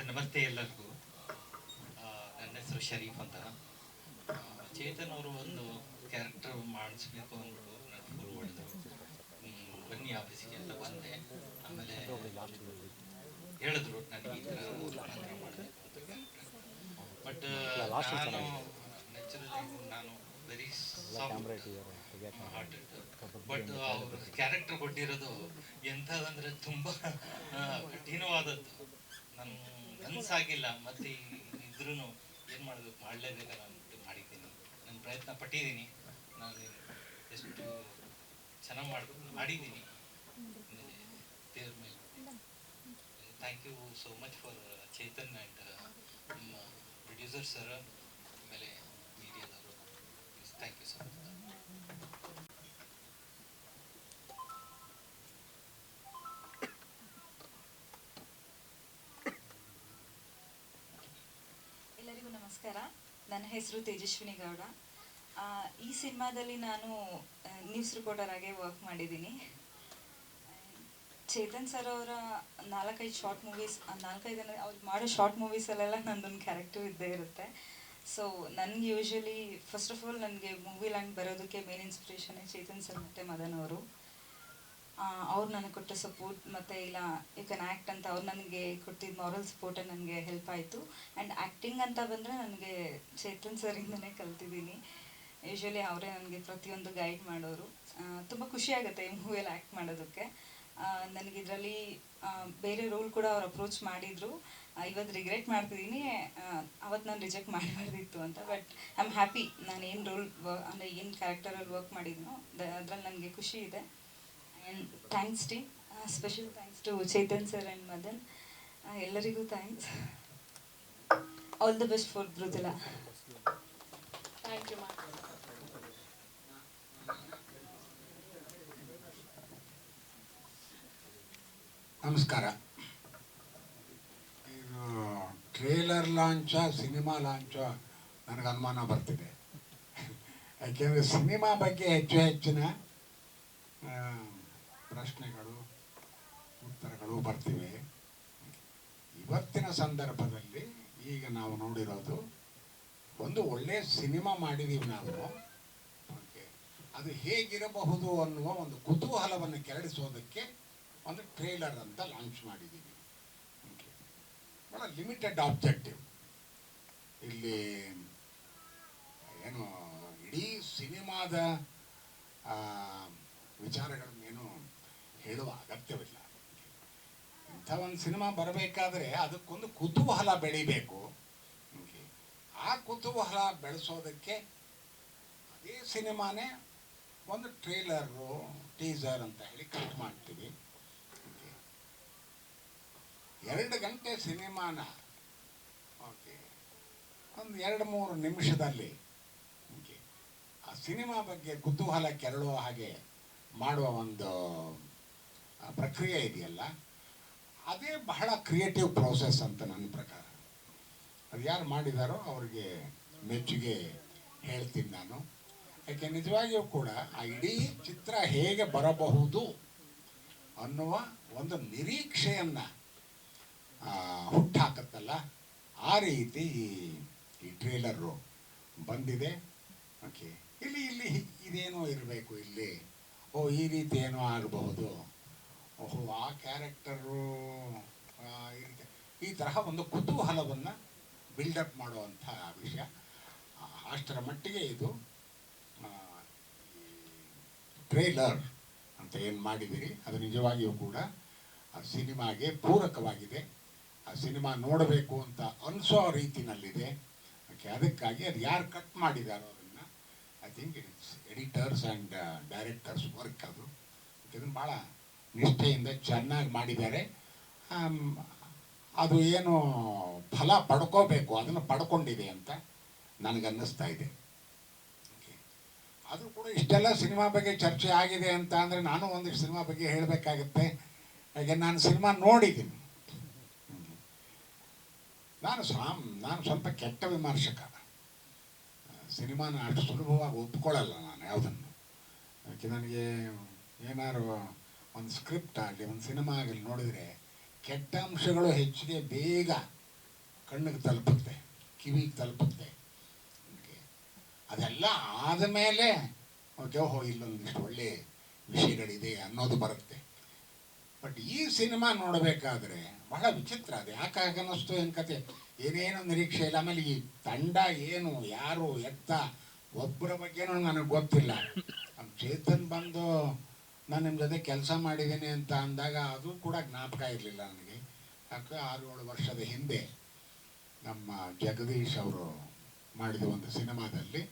Speaker 9: ನಮಸ್ತೆ ಎಲ್ಲರಿಗೂ. ನನ್ನ ಹೆಸರು ಶರೀಫ್ ಅಂತ. ಚೇತನ್ ಅವರು ಒಂದು ಕ್ಯಾರೆಕ್ಟರ್ ಮಾಡಿಸ್ಬೇಕು ಅಂದ್ಬಿಟ್ಟು ನಾನು ಫುಲ್ ಹೊಡೆದ್ರು. ಬನ್ನಿ ಆಫೀಸಿಗೆ ಅಂತ ಬಂದೆ. ಆಮೇಲೆ ಹೇಳಿದ್ರು ನನಗೆ ಈ ಥರ ಪಾತ್ರ ಮಾಡಬೇಕು ಅಂತ ಕ್ಯಾರೆಕ್ಟರ್. ಬಟ್ ನಾನು ನ್ಯಾಚುರಲಿ ನಾನು ವೆರಿ ಸಾಫ್ಟ್ ಹಾರ್ಟೆಡ್. ಬಟ್ ಅವ್ರ ಕ್ಯಾರೆಕ್ಟರ್ ಕೊಟ್ಟಿರೋದು ಎಂಥದಂದರೆ ತುಂಬ ಕಠಿಣವಾದದ್ದು. ನಾನು ಮನಸ್ಸಾಗಿಲ್ಲ, ಮತ್ತು ಇದ್ರೂ ಏನು ಮಾಡಬೇಕು, ಮಾಡಲೇಬೇಕಲ್ಲ ಅಂದ್ಬಿಟ್ಟು ಮಾಡಿದ್ದೀನಿ. ನಾನು ಪ್ರಯತ್ನ ಪಟ್ಟಿದ್ದೀನಿ. ನಾನು ಎಷ್ಟು ಚೆನ್ನಾಗಿ ಮಾಡಿದ್ದೀನಿ ದೇವ್ರ ಮೇಲೆ. Thank you so much for Chetan and ನಮ್ಮ ಪ್ರೊಡ್ಯೂಸರ್ ಸರ್, ಆಮೇಲೆ ಮೀಡಿಯಾದವರು. Thank you so much.
Speaker 5: ಎಲ್ಲರಿಗೂ ನಮಸ್ಕಾರ. ನನ್ನ ಹೆಸರು ತೇಜಸ್ವಿನಿ ಗೌಡ. ಈ ಸಿನಿಮಾದಲ್ಲಿ ನಾನು ನ್ಯೂಸ್ ರಿಪೋರ್ಟರ್ ಆಗಿ ವರ್ಕ್ ಮಾಡಿದ್ದೀನಿ. ಚೇತನ್ ಸರ್ ಅವರ 4-5 ಶಾರ್ಟ್ ಮೂವೀಸ್, 4-5 ಅವ್ರು ಮಾಡೋ ಶಾರ್ಟ್ ಮೂವೀಸಲ್ಲೆಲ್ಲ ನಂದೊಂದು ಕ್ಯಾರೆಕ್ಟರ್ ಇದ್ದೇ ಇರುತ್ತೆ. ಸೊ ನನಗೆ ಯೂಶ್ವಲಿ ಫಸ್ಟ್ ಆಫ್ ಆಲ್ ನನಗೆ ಮೂವಿ ಲ್ಯಾಂಡ್ ಬರೋದಕ್ಕೆ ಮೇನ್ ಇನ್ಸ್ಪಿರೇಷನ್ನೇ ಚೇತನ್ ಸರ್ ಮತ್ತು ಮದನ್ ಅವರು. ಅವ್ರು ನನಗೆ ಕೊಟ್ಟ ಸಪೋರ್ಟ್, ಮತ್ತು ಇಲ್ಲ ಯು ಕ್ಯಾನ್ ಆ್ಯಕ್ಟ್ ಅಂತ ಅವ್ರು ನನಗೆ ಕೊಟ್ಟಿದ್ದ ಮಾರಲ್ ಸಪೋರ್ಟೇ ನನಗೆ ಹೆಲ್ಪ್ ಆಯಿತು. ಆ್ಯಂಡ್ ಆ್ಯಕ್ಟಿಂಗ್ ಅಂತ ಬಂದರೆ ನನಗೆ ಚೇತನ್ ಸರಿಂದನೇ ಕಲ್ತಿದ್ದೀನಿ. ಯೂಶ್ವಲಿ ಅವರೇ ನನಗೆ ಪ್ರತಿಯೊಂದು ಗೈಡ್ ಮಾಡೋರು. ತುಂಬ ಖುಷಿಯಾಗುತ್ತೆ ಈ ಮೂವಿಯಲ್ಲಿ ಆ್ಯಕ್ಟ್ ಮಾಡೋದಕ್ಕೆ. ನನಗಿದರಲ್ಲಿ ಬೇರೆ ರೋಲ್ ಕೂಡ ಅವ್ರು ಅಪ್ರೋಚ್ ಮಾಡಿದರು. ಇವತ್ತು ರಿಗ್ರೆಟ್ ಮಾಡ್ತಿದ್ದೀನಿ, ಅವತ್ತು ನಾನು ರಿಜೆಕ್ಟ್ ಮಾಡಬಾರ್ದಿತ್ತು ಅಂತ. But I am happy. ನಾನು ಏನು ರೋಲ್ ಅಂದರೆ ಏನು ಕ್ಯಾರೆಕ್ಟರಲ್ಲಿ ವರ್ಕ್ ಮಾಡಿದ್ನೋ ಅದರಲ್ಲಿ ನನಗೆ ಖುಷಿ ಇದೆ. And thanks team, special thanks to Chetan sir and Madan. ಎಲ್ಲರಿಗೂ thanks. All the best for Mrudula.
Speaker 1: Thank you.
Speaker 2: ನಮಸ್ಕಾರ. ಇದು ಟ್ರೇಲರ್ ಲಾಂಚ ಸಿನಿಮಾ ಲಾಂಚ ನನಗೆ ಅನುಮಾನ ಬರ್ತಿದೆ. ಯಾಕೆಂದರೆ ಸಿನಿಮಾ ಬಗ್ಗೆ ಹೆಚ್ಚಿನ ಪ್ರಶ್ನೆಗಳು ಉತ್ತರಗಳು ಬರ್ತಿವೆ. ಇವತ್ತಿನ ಸಂದರ್ಭದಲ್ಲಿ ಈಗ ನಾವು ನೋಡಿರೋದು ಒಂದು ಒಳ್ಳೆಯ ಸಿನಿಮಾ ಮಾಡಿದ್ದೀವಿ ನಾವು. ಓಕೆ, ಅದು ಹೇಗಿರಬಹುದು ಅನ್ನುವ ಒಂದು ಕುತೂಹಲವನ್ನು ಕೆರಳಿಸೋದಕ್ಕೆ ಒಂದು ಟ್ರೇಲರ್ ಅಂತ ಲಾಂಚ್ ಮಾಡಿದ್ದೀವಿ. ಓಕೆ, ಭಾಳ ಲಿಮಿಟೆಡ್ ಆಬ್ಜೆಕ್ಟಿವ್. ಇಲ್ಲಿ ಏನು ಇಡೀ ಸಿನಿಮಾದ ವಿಚಾರಗಳನ್ನೇನು ಹೇಳುವ ಅಗತ್ಯವಿಲ್ಲ. ಅಂಥ ಒಂದು ಸಿನಿಮಾ ಬರಬೇಕಾದ್ರೆ ಅದಕ್ಕೊಂದು ಕುತೂಹಲ ಬೆಳಿಬೇಕು. ಆ ಕುತೂಹಲ ಬೆಳೆಸೋದಕ್ಕೆ ಅದೇ ಸಿನಿಮಾನೇ ಒಂದು ಟ್ರೇಲರು, ಟೀಸರ್ ಅಂತ ಹೇಳಿ ಕಟ್ ಮಾಡ್ತೀವಿ. 2 ಗಂಟೆ ಸಿನಿಮಾನ ಒಂದು 2-3 ನಿಮಿಷದಲ್ಲಿ ಆ ಸಿನಿಮಾ ಬಗ್ಗೆ ಕುತೂಹಲ ಕೆರಳುವ ಹಾಗೆ ಮಾಡುವ ಒಂದು ಪ್ರಕ್ರಿಯೆ ಇದೆಯಲ್ಲ, ಅದೇ ಬಹಳ ಕ್ರಿಯೇಟಿವ್ ಪ್ರೋಸೆಸ್ ಅಂತ ನನ್ನ ಪ್ರಕಾರ. ಅದು ಯಾರು ಮಾಡಿದಾರೋ ಅವ್ರಿಗೆ ಮೆಚ್ಚುಗೆ ಹೇಳ್ತೀನಿ ನಾನು. ಯಾಕೆ ನಿಜವಾಗಿಯೂ ಕೂಡ ಆ ಇಡೀ ಚಿತ್ರ ಹೇಗೆ ಬರಬಹುದು ಅನ್ನುವ ಒಂದು ನಿರೀಕ್ಷೆಯನ್ನು ಹುಟ್ಟಾಕತ್ತಲ್ಲ, ಆ ರೀತಿ ಈ ಟ್ರೇಲರು ಬಂದಿದೆ. ಓಕೆ, ಇಲ್ಲಿ ಇದೇನೋ ಇರಬೇಕು, ಇಲ್ಲಿ ಈ ರೀತಿ ಏನೋ ಆಗಬಹುದು, ಆ ಕ್ಯಾರೆಕ್ಟರು ಈ ತರಹ ಒಂದು ಕುತೂಹಲವನ್ನು ಬಿಲ್ಡಪ್ ಮಾಡುವಂಥ ವಿಷಯ. ಅಷ್ಟರ ಮಟ್ಟಿಗೆ ಇದು ಟ್ರೇಲರ್ ಅಂತ ಏನು ಮಾಡಿದ್ದೀರಿ ಅದು ನಿಜವಾಗಿಯೂ ಕೂಡ ಆ ಸಿನಿಮಾಗೆ ಪೂರಕವಾಗಿದೆ. ಆ ಸಿನಿಮಾ ನೋಡಬೇಕು ಅಂತ ಅನಿಸೋ ರೀತಿನಲ್ಲಿದೆ. ಅದಕ್ಕಾಗಿ ಅದು ಯಾರು ಕಟ್ ಮಾಡಿದಾರೋ ಅದನ್ನು, I think it's editors and directors work. ಇದನ್ನು ಭಾಳ ನಿಷ್ಠೆಯಿಂದ ಚೆನ್ನಾಗಿ ಮಾಡಿದ್ದಾರೆ. ಅದು ಏನು ಫಲ ಪಡ್ಕೋಬೇಕು ಅದನ್ನು ಪಡ್ಕೊಂಡಿದೆ ಅಂತ ನನಗನ್ನಿಸ್ತಾ ಇದೆ. ಅದು ಕೂಡ ಇಷ್ಟೆಲ್ಲ ಸಿನಿಮಾ ಬಗ್ಗೆ ಚರ್ಚೆ ಆಗಿದೆ ಅಂತ ಅಂದರೆ ನಾನು ಒಂದಿಷ್ಟು ಸಿನಿಮಾ ಬಗ್ಗೆ ಹೇಳಬೇಕಾಗತ್ತೆ. ಹಾಗೆ ನಾನು ಸಿನಿಮಾ ನೋಡಿದ್ದೀನಿ. ನಾನು ಸ್ವಲ್ಪ ಕೆಟ್ಟ ವಿಮರ್ಶಕ. ಸಿನಿಮಾನ ಅಷ್ಟು ಸುಲಭವಾಗಿ ಒಪ್ಕೊಳ್ಳಲ್ಲ ನಾನು ಯಾವುದನ್ನು. ಯಾಕೆ ನನಗೆ ಏನಾದ್ರು ಒಂದು ಸ್ಕ್ರಿಪ್ಟ್ ಆಗಲಿ ಒಂದು ಸಿನಿಮಾ ಆಗಲಿ ನೋಡಿದರೆ ಕೆಟ್ಟ ಅಂಶಗಳು ಹೆಚ್ಚಿಗೆ ಬೇಗ ಕಣ್ಣಿಗೆ ತಲುಪುತ್ತೆ, ಕಿವಿಗೆ ತಲುಪುತ್ತೆ. ಅದೆಲ್ಲ ಆದಮೇಲೆ ಇಲ್ಲೊಂದಿಷ್ಟು ಒಳ್ಳೆ ವಿಷಯಗಳಿದೆ ಅನ್ನೋದು ಬರುತ್ತೆ. ಬಟ್ ಈ ಸಿನಿಮಾ ನೋಡಬೇಕಾದ್ರೆ ಬಹಳ ವಿಚಿತ್ರ. ಅದು ಯಾಕಾಗ ಅನ್ನಿಸ್ತು ಏನು ಕತೆ, ಏನೇನು ನಿರೀಕ್ಷೆ ಇಲ್ಲ. ಆಮೇಲೆ ಈ ತಂಡ ಏನು, ಯಾರು, ಎತ್ತ, ಒಬ್ಬರ ಬಗ್ಗೆನೂ ನನಗೆ ಗೊತ್ತಿಲ್ಲ. ಚೇತನ್ ಬಂದು ನಾನು ನಿಮ್ಮ ಜೊತೆ ಕೆಲಸ ಮಾಡಿದ್ದೀನಿ ಅಂತ ಅಂದಾಗ ಅದು ಕೂಡ ಜ್ಞಾಪಕ ಇರಲಿಲ್ಲ ನನಗೆ. ಯಾಕೆ 6-7 ವರ್ಷದ ಹಿಂದೆ ನಮ್ಮ ಜಗದೀಶ್ ಅವರು ಮಾಡಿದ ಒಂದು ಸಿನಿಮಾದಲ್ಲಿ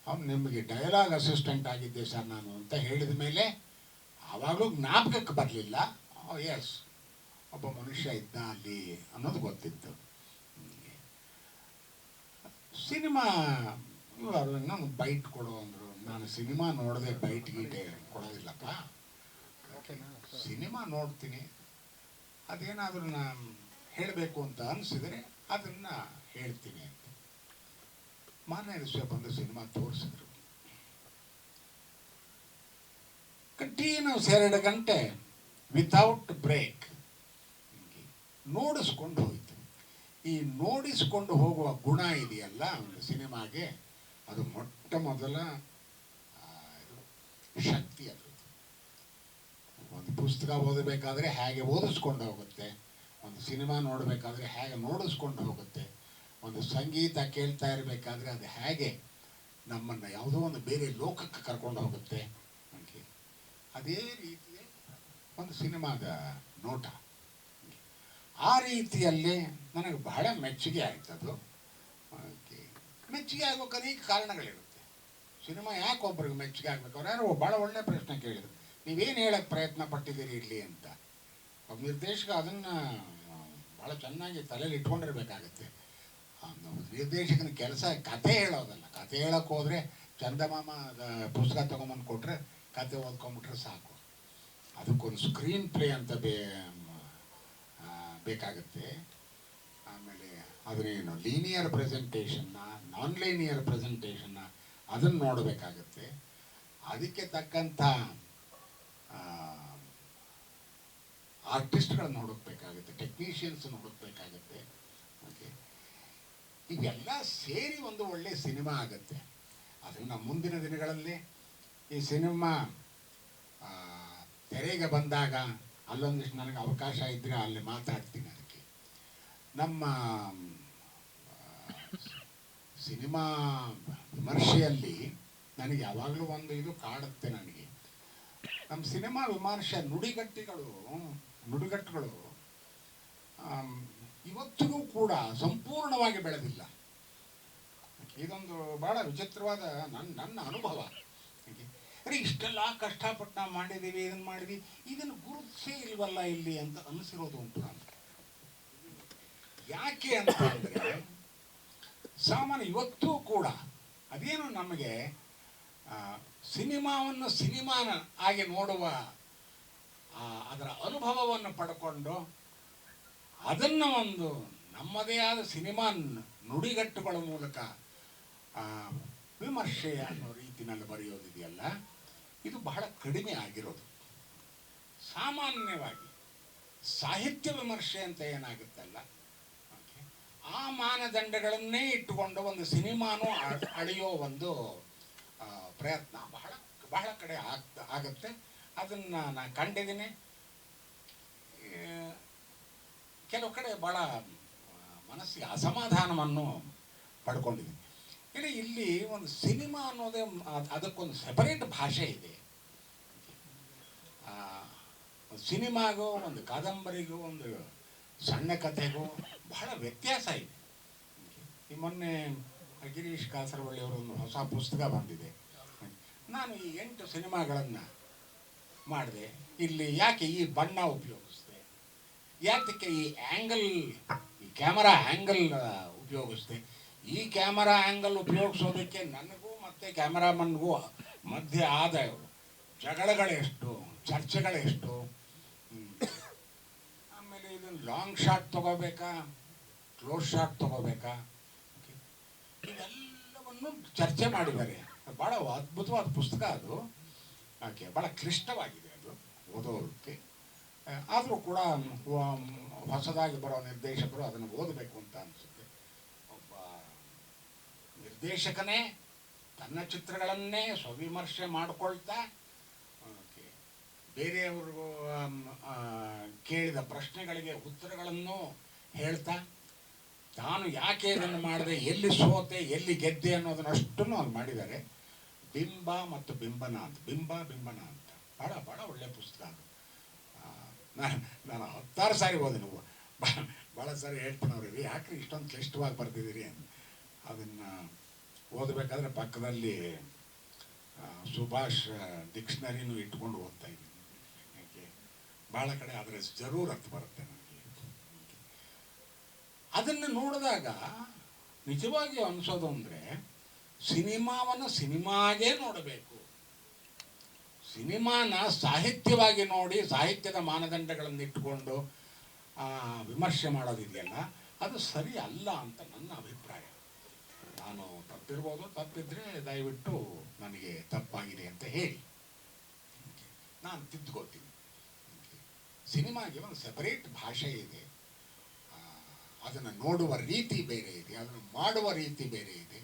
Speaker 2: ಅವ್ನು ನಿಮಗೆ ಡೈಲಾಗ್ ಅಸಿಸ್ಟೆಂಟ್ ಆಗಿದ್ದೆ ಸರ್ ನಾನು ಅಂತ ಹೇಳಿದ ಮೇಲೆ ಆವಾಗಲೂ ಜ್ಞಾಪಕಕ್ಕೆ ಬರಲಿಲ್ಲ. ಎಸ್, ಒಬ್ಬ ಮನುಷ್ಯ ಇದ್ದ ಅಲ್ಲಿ ಅನ್ನೋದು ಗೊತ್ತಿತ್ತು. ಸಿನಿಮಾ ಇನ್ನೊಂದು ಬೈಟ್ ಕೊಡು ಅಂದರು. ನಾನು ಸಿನಿಮಾ ನೋಡದೆ ಬೈಟ್ ಗೀಟೆ ಕೊಡೋದಿಲ್ಲಪ್ಪ. ಸಿನಿಮಾ ನೋಡ್ತೀನಿ, ಅದೇನಾದರೂ ನಾನು ಹೇಳಬೇಕು ಅಂತ ಅನಿಸಿದರೆ ಅದನ್ನು ಹೇಳ್ತೀನಿ ಅಂತ. ಮಾರನೇ ದಿವಸ ಬಂದು ಸಿನಿಮಾ ತೋರಿಸಿದ್ರು. ಕಂಟಿನ್ಯೂಸ್ 2 ಗಂಟೆ ವಿತೌಟ್ ಬ್ರೇಕ್ ನೋಡಿಸ್ಕೊಂಡು ಹೋಯಿತು. ಈ ನೋಡಿಸ್ಕೊಂಡು ಹೋಗುವ ಗುಣ ಇದೆಯಲ್ಲ ಒಂದು ಸಿನಿಮಾಗೆ, ಅದು ಮೊಟ್ಟ ಮೊದಲ ಶಕ್ತಿ. ಅದು ಒಂದು ಪುಸ್ತಕ ಓದಬೇಕಾದ್ರೆ ಹೇಗೆ ಓದಿಸ್ಕೊಂಡು ಹೋಗುತ್ತೆ, ಒಂದು ಸಿನಿಮಾ ನೋಡಬೇಕಾದ್ರೆ ಹೇಗೆ ನೋಡಿಸ್ಕೊಂಡು ಹೋಗುತ್ತೆ, ಒಂದು ಸಂಗೀತ ಕೇಳ್ತಾ ಇರಬೇಕಾದ್ರೆ ಅದು ಹೇಗೆ ನಮ್ಮನ್ನು ಯಾವುದೋ ಒಂದು ಬೇರೆ ಲೋಕಕ್ಕೆ ಕರ್ಕೊಂಡು ಹೋಗುತ್ತೆ. ಅದೇ ರೀತಿಯ ಒಂದು ಸಿನಿಮಾದ ನೋಟ. ಆ ರೀತಿಯಲ್ಲಿ ನನಗೆ ಬಹಳ ಮೆಚ್ಚುಗೆ ಆಯ್ತದು. ಮೆಚ್ಚುಗೆ ಆಗೋಕೆ ಅನೇಕ ಕಾರಣಗಳಿರುತ್ತೆ. ಸಿನಿಮಾ ಯಾಕೆ ಒಬ್ಬರಿಗೆ ಮೆಚ್ಚುಗೆ ಆಗಬೇಕು? ಅವ್ರು ಯಾರೋ ಭಾಳ ಒಳ್ಳೆ ಪ್ರಶ್ನೆ ಕೇಳಿದ್ರು, ನೀವೇನು ಹೇಳೋಕ್ಕೆ ಪ್ರಯತ್ನ ಪಟ್ಟಿದ್ದೀರಿ ಇಲ್ಲಿ ಅಂತ. ಒಬ್ಬ ನಿರ್ದೇಶಕ ಅದನ್ನು ಭಾಳ ಚೆನ್ನಾಗಿ ತಲೆಯಲ್ಲಿ ಇಟ್ಕೊಂಡಿರ್ಬೇಕಾಗತ್ತೆ. ನಿರ್ದೇಶಕನ ಕೆಲಸ ಕತೆ ಹೇಳೋದಲ್ಲ. ಕತೆ ಹೇಳೋಕ್ಕೆ ಹೋದರೆ ಚಂದಮಾಮ ಪುಸ್ತಕ ತೊಗೊಂಬಂದು ಕೊಟ್ಟರೆ ಕತೆ ಓದ್ಕೊಂಬಿಟ್ರೆ ಸಾಕು. ಅದಕ್ಕೊಂದು ಸ್ಕ್ರೀನ್ ಪ್ಲೇ ಅಂತ ಬೇಕಾಗುತ್ತೆ. ಆಮೇಲೆ ಅದನ್ನೇನು ಲೀನಿಯರ್ ಪ್ರೆಸೆಂಟೇಷನ್ನ, ನಾನ್ ಲೀನಿಯರ್ ಪ್ರೆಸೆಂಟೇಷನ್ನ ಅದನ್ನು ನೋಡಬೇಕಾಗತ್ತೆ. ಅದಕ್ಕೆ ತಕ್ಕಂಥ ಆರ್ಟಿಸ್ಟ್ಗಳನ್ನ ಹುಡುಕ್ಬೇಕಾಗುತ್ತೆ, ಟೆಕ್ನಿಷಿಯನ್ಸನ್ನು ಹುಡುಕ್ಬೇಕಾಗತ್ತೆ. ಓಕೆ, ಇವೆಲ್ಲ ಸೇರಿ ಒಂದು ಒಳ್ಳೆಯ ಸಿನಿಮಾ ಆಗುತ್ತೆ. ಅದನ್ನು ಮುಂದಿನ ದಿನಗಳಲ್ಲಿ ಈ ಸಿನಿಮಾ ತೆರೆಗೆ ಬಂದಾಗ ಅಲ್ಲೊಂದಿಷ್ಟು ನನಗೆ ಅವಕಾಶ ಇದ್ದರೆ ಅಲ್ಲಿ ಮಾತಾಡ್ತೀನಿ. ಅದಕ್ಕೆ ನಮ್ಮ ಸಿನಿಮಾ ವಿಮರ್ಶೆಯಲ್ಲಿ ನನಗೆ ಯಾವಾಗಲೂ ಒಂದು ಇದು ಕಾಡುತ್ತೆ ನನಗೆ. ನಮ್ಮ ಸಿನಿಮಾ ವಿಮರ್ಶೆ ನುಡಿಗಟ್ಟುಗಳು ಇವತ್ತಿಗೂ ಕೂಡ ಸಂಪೂರ್ಣವಾಗಿ ಬೆಳೆದಿಲ್ಲ. ಇದೊಂದು ಬಹಳ ವಿಚಿತ್ರವಾದ ನನ್ನ ಅನುಭವ. ಅರೆ ಇಷ್ಟೆಲ್ಲ ಕಷ್ಟಪಟ್ಟು ನಾವು ಮಾಡಿದ್ದೀವಿ, ಇದನ್ನು ಮಾಡಿದ್ವಿ, ಇದನ್ನು ಗುರುತಿಸೇ ಇಲ್ವಲ್ಲ ಇಲ್ಲಿ ಅಂತ ಅನಿಸಿರೋದು ಉಂಟು ನನಗೆ. ಯಾಕೆ ಅಂತ ಅಂದರೆ ಸಾಮಾನ್ಯ ಇವತ್ತೂ ಕೂಡ ಅದೇನು ನಮಗೆ ಸಿನಿಮಾವನ್ನು ಸಿನಿಮಾನ ಆಗಿ ನೋಡುವ ಅದರ ಅನುಭವವನ್ನು ಪಡ್ಕೊಂಡು ಅದನ್ನು ಒಂದು ನಮ್ಮದೇ ಆದ ಸಿನಿಮಾ ನುಡಿಗಟ್ಟುಗಳ ಮೂಲಕ ವಿಮರ್ಶೆ ಅನ್ನೋ ರೀತಿಯಲ್ಲಿ ಬರೆಯೋದಿದೆಯಲ್ಲ, ಇದು ಬಹಳ ಕಡಿಮೆ ಆಗಿರೋದು. ಸಾಮಾನ್ಯವಾಗಿ ಸಾಹಿತ್ಯ ವಿಮರ್ಶೆ ಅಂತ ಏನಾಗುತ್ತಲ್ಲ, ಆ ಮಾನದಂಡಗಳನ್ನೇ ಇಟ್ಟುಕೊಂಡು ಒಂದು ಸಿನಿಮಾನು ಅಳೆಯೋ ಒಂದು ಪ್ರಯತ್ನ ಬಹಳ ಕಡೆ ಆಗುತ್ತೆ. ಅದನ್ನು ನಾನು ಕಂಡಿದ್ದೀನಿ. ಕೆಲವು ಕಡೆ ಭಾಳ ಮನಸ್ಸಿಗೆ ಅಸಮಾಧಾನವನ್ನು ಪಡ್ಕೊಂಡಿದ್ದೀನಿ. ಇಲ್ಲಿ ಒಂದು ಸಿನಿಮಾ ಅನ್ನೋದೇ ಅದಕ್ಕೊಂದು ಸೆಪರೇಟ್ ಭಾಷೆ ಇದೆ. ಸಿನಿಮಾಗೂ ಒಂದು ಕಾದಂಬರಿಗೂ ಒಂದು ಸಣ್ಣ ಕಥೆಗೂ ಬಹಳ ವ್ಯತ್ಯಾಸ ಇದೆ. ಈ ಮೊನ್ನೆ ಗಿರೀಶ್ ಕಾಸರವಳ್ಳಿಯವರ ಒಂದು ಹೊಸ ಪುಸ್ತಕ ಬಂದಿದೆ. ನಾನು ಈ 8 ಸಿನಿಮಾಗಳನ್ನು ಮಾಡಿದೆ. ಇಲ್ಲಿ ಯಾಕೆ ಈ ಬಣ್ಣ ಉಪಯೋಗಿಸಿದೆ, ಯಾತಕ್ಕೆ ಈ ಆ್ಯಂಗಲ್, ಈ ಕ್ಯಾಮರಾ ಆ್ಯಂಗಲ್ ಉಪಯೋಗಿಸಿದೆ, ಈ ಕ್ಯಾಮರಾ ಆ್ಯಂಗಲ್ ಉಪಯೋಗಿಸೋದಕ್ಕೆ ನನಗೂ ಮತ್ತು ಕ್ಯಾಮರಾಮನ್ಗೂ ಮಧ್ಯೆ ಆದ ಜಗಳಗಳೆಷ್ಟು, ಚರ್ಚೆಗಳೆಷ್ಟು, ಆಮೇಲೆ ಇದನ್ನು ಲಾಂಗ್ ಶಾಟ್ ತಗೋಬೇಕಾ, ಕ್ಲೋಸ್ ಶಾಟ್ ತಗೋಬೇಕಾ, ಇದೆಲ್ಲವನ್ನು ಚರ್ಚೆ ಮಾಡಿದ್ದಾರೆ. ಭಾಳ ಅದ್ಭುತವಾದ ಪುಸ್ತಕ ಅದು. ಭಾಳ ಕ್ಲಿಷ್ಟವಾಗಿದೆ ಅದು ಓದೋದಕ್ಕೆ. ಆದರೂ ಕೂಡ ಹೊಸದಾಗಿ ಬರೋ ನಿರ್ದೇಶಕರು ಅದನ್ನು ಓದಬೇಕು ಅಂತ ಅನಿಸುತ್ತೆ. ಒಬ್ಬ ನಿರ್ದೇಶಕನೇ ತನ್ನ ಚಿತ್ರಗಳನ್ನೇ ಸ್ವವಿಮರ್ಶೆ ಮಾಡಿಕೊಳ್ತಾ ಬೇರೆಯವ್ರಿಗೂ ಕೇಳಿದ ಪ್ರಶ್ನೆಗಳಿಗೆ ಉತ್ತರಗಳನ್ನು ಹೇಳ್ತಾ, ತಾನು ಯಾಕೆ ಇದನ್ನು ಮಾಡಿದೆ, ಎಲ್ಲಿ ಸೋತೆ, ಎಲ್ಲಿ ಗೆದ್ದೆ ಅನ್ನೋದನ್ನಷ್ಟನ್ನು ಅದು ಮಾಡಿದ್ದಾರೆ. ಬಿಂಬ ಮತ್ತು ಬಿಂಬನ ಅಂತ, ಬಿಂಬನ ಅಂತ ಭಾಳ ಒಳ್ಳೆಯ ಪುಸ್ತಕ ಅದು. ನಾನು 10 ಸಾರಿ ಓದಿ, ನೀವು ಭಾಳ ಸಾರಿ ಹೇಳ್ತೀನಿ ಅವ್ರಿಗೆ, ಯಾಕ್ರಿ ಇಷ್ಟೊಂದು ಕ್ಲಿಷ್ಟವಾಗಿ ಬರ್ತಿದ್ದೀರಿ ಅಂತ. ಅದನ್ನು ಓದಬೇಕಾದ್ರೆ ಪಕ್ಕದಲ್ಲಿ ಸುಭಾಷ್ ಡಿಕ್ಷನರಿನೂ ಇಟ್ಕೊಂಡು ಓದ್ತಾ ಇದ್ದೀನಿ. ಯಾಕೆ ಭಾಳ ಕಡೆ ಅದರ ಜರೂರತ್ತು ಬರುತ್ತೆ ನನಗೆ. ಅದನ್ನು ನೋಡಿದಾಗ ನಿಜವಾಗಿ ಅನಿಸೋದು ಅಂದರೆ ಸಿನಿಮಾವನ್ನು ಸಿನಿಮಾಗೇ ನೋಡಬೇಕು, ಸಿನಿಮಾನ ಸಾಹಿತ್ಯವಾಗಿ ನೋಡಿ ಸಾಹಿತ್ಯದ ಮಾನದಂಡಗಳನ್ನು ಇಟ್ಟುಕೊಂಡು ವಿಮರ್ಶೆ ಮಾಡೋದಿದೆಯಲ್ಲ, ಅದು ಸರಿ ಅಲ್ಲ ಅಂತ ನನ್ನ ಅಭಿಪ್ರಾಯ. ನಾನು ತಪ್ಪಿರ್ಬೋದು, ತಪ್ಪಿದ್ರೆ ದಯವಿಟ್ಟು ನನಗೆ ತಪ್ಪಾಗಿದೆ ಅಂತ ಹೇಳಿ ನಾನು ತಿದ್ದುಕೊಳ್ತೀನಿ. ಸಿನಿಮಾಗೆ ಒಂದು ಸೆಪರೇಟ್ ಭಾಷೆ ಇದೆ, ಅದನ್ನು ನೋಡುವ ರೀತಿ ಬೇರೆ ಇದೆ, ಅದನ್ನು ಮಾಡುವ ರೀತಿ ಬೇರೆ ಇದೆ,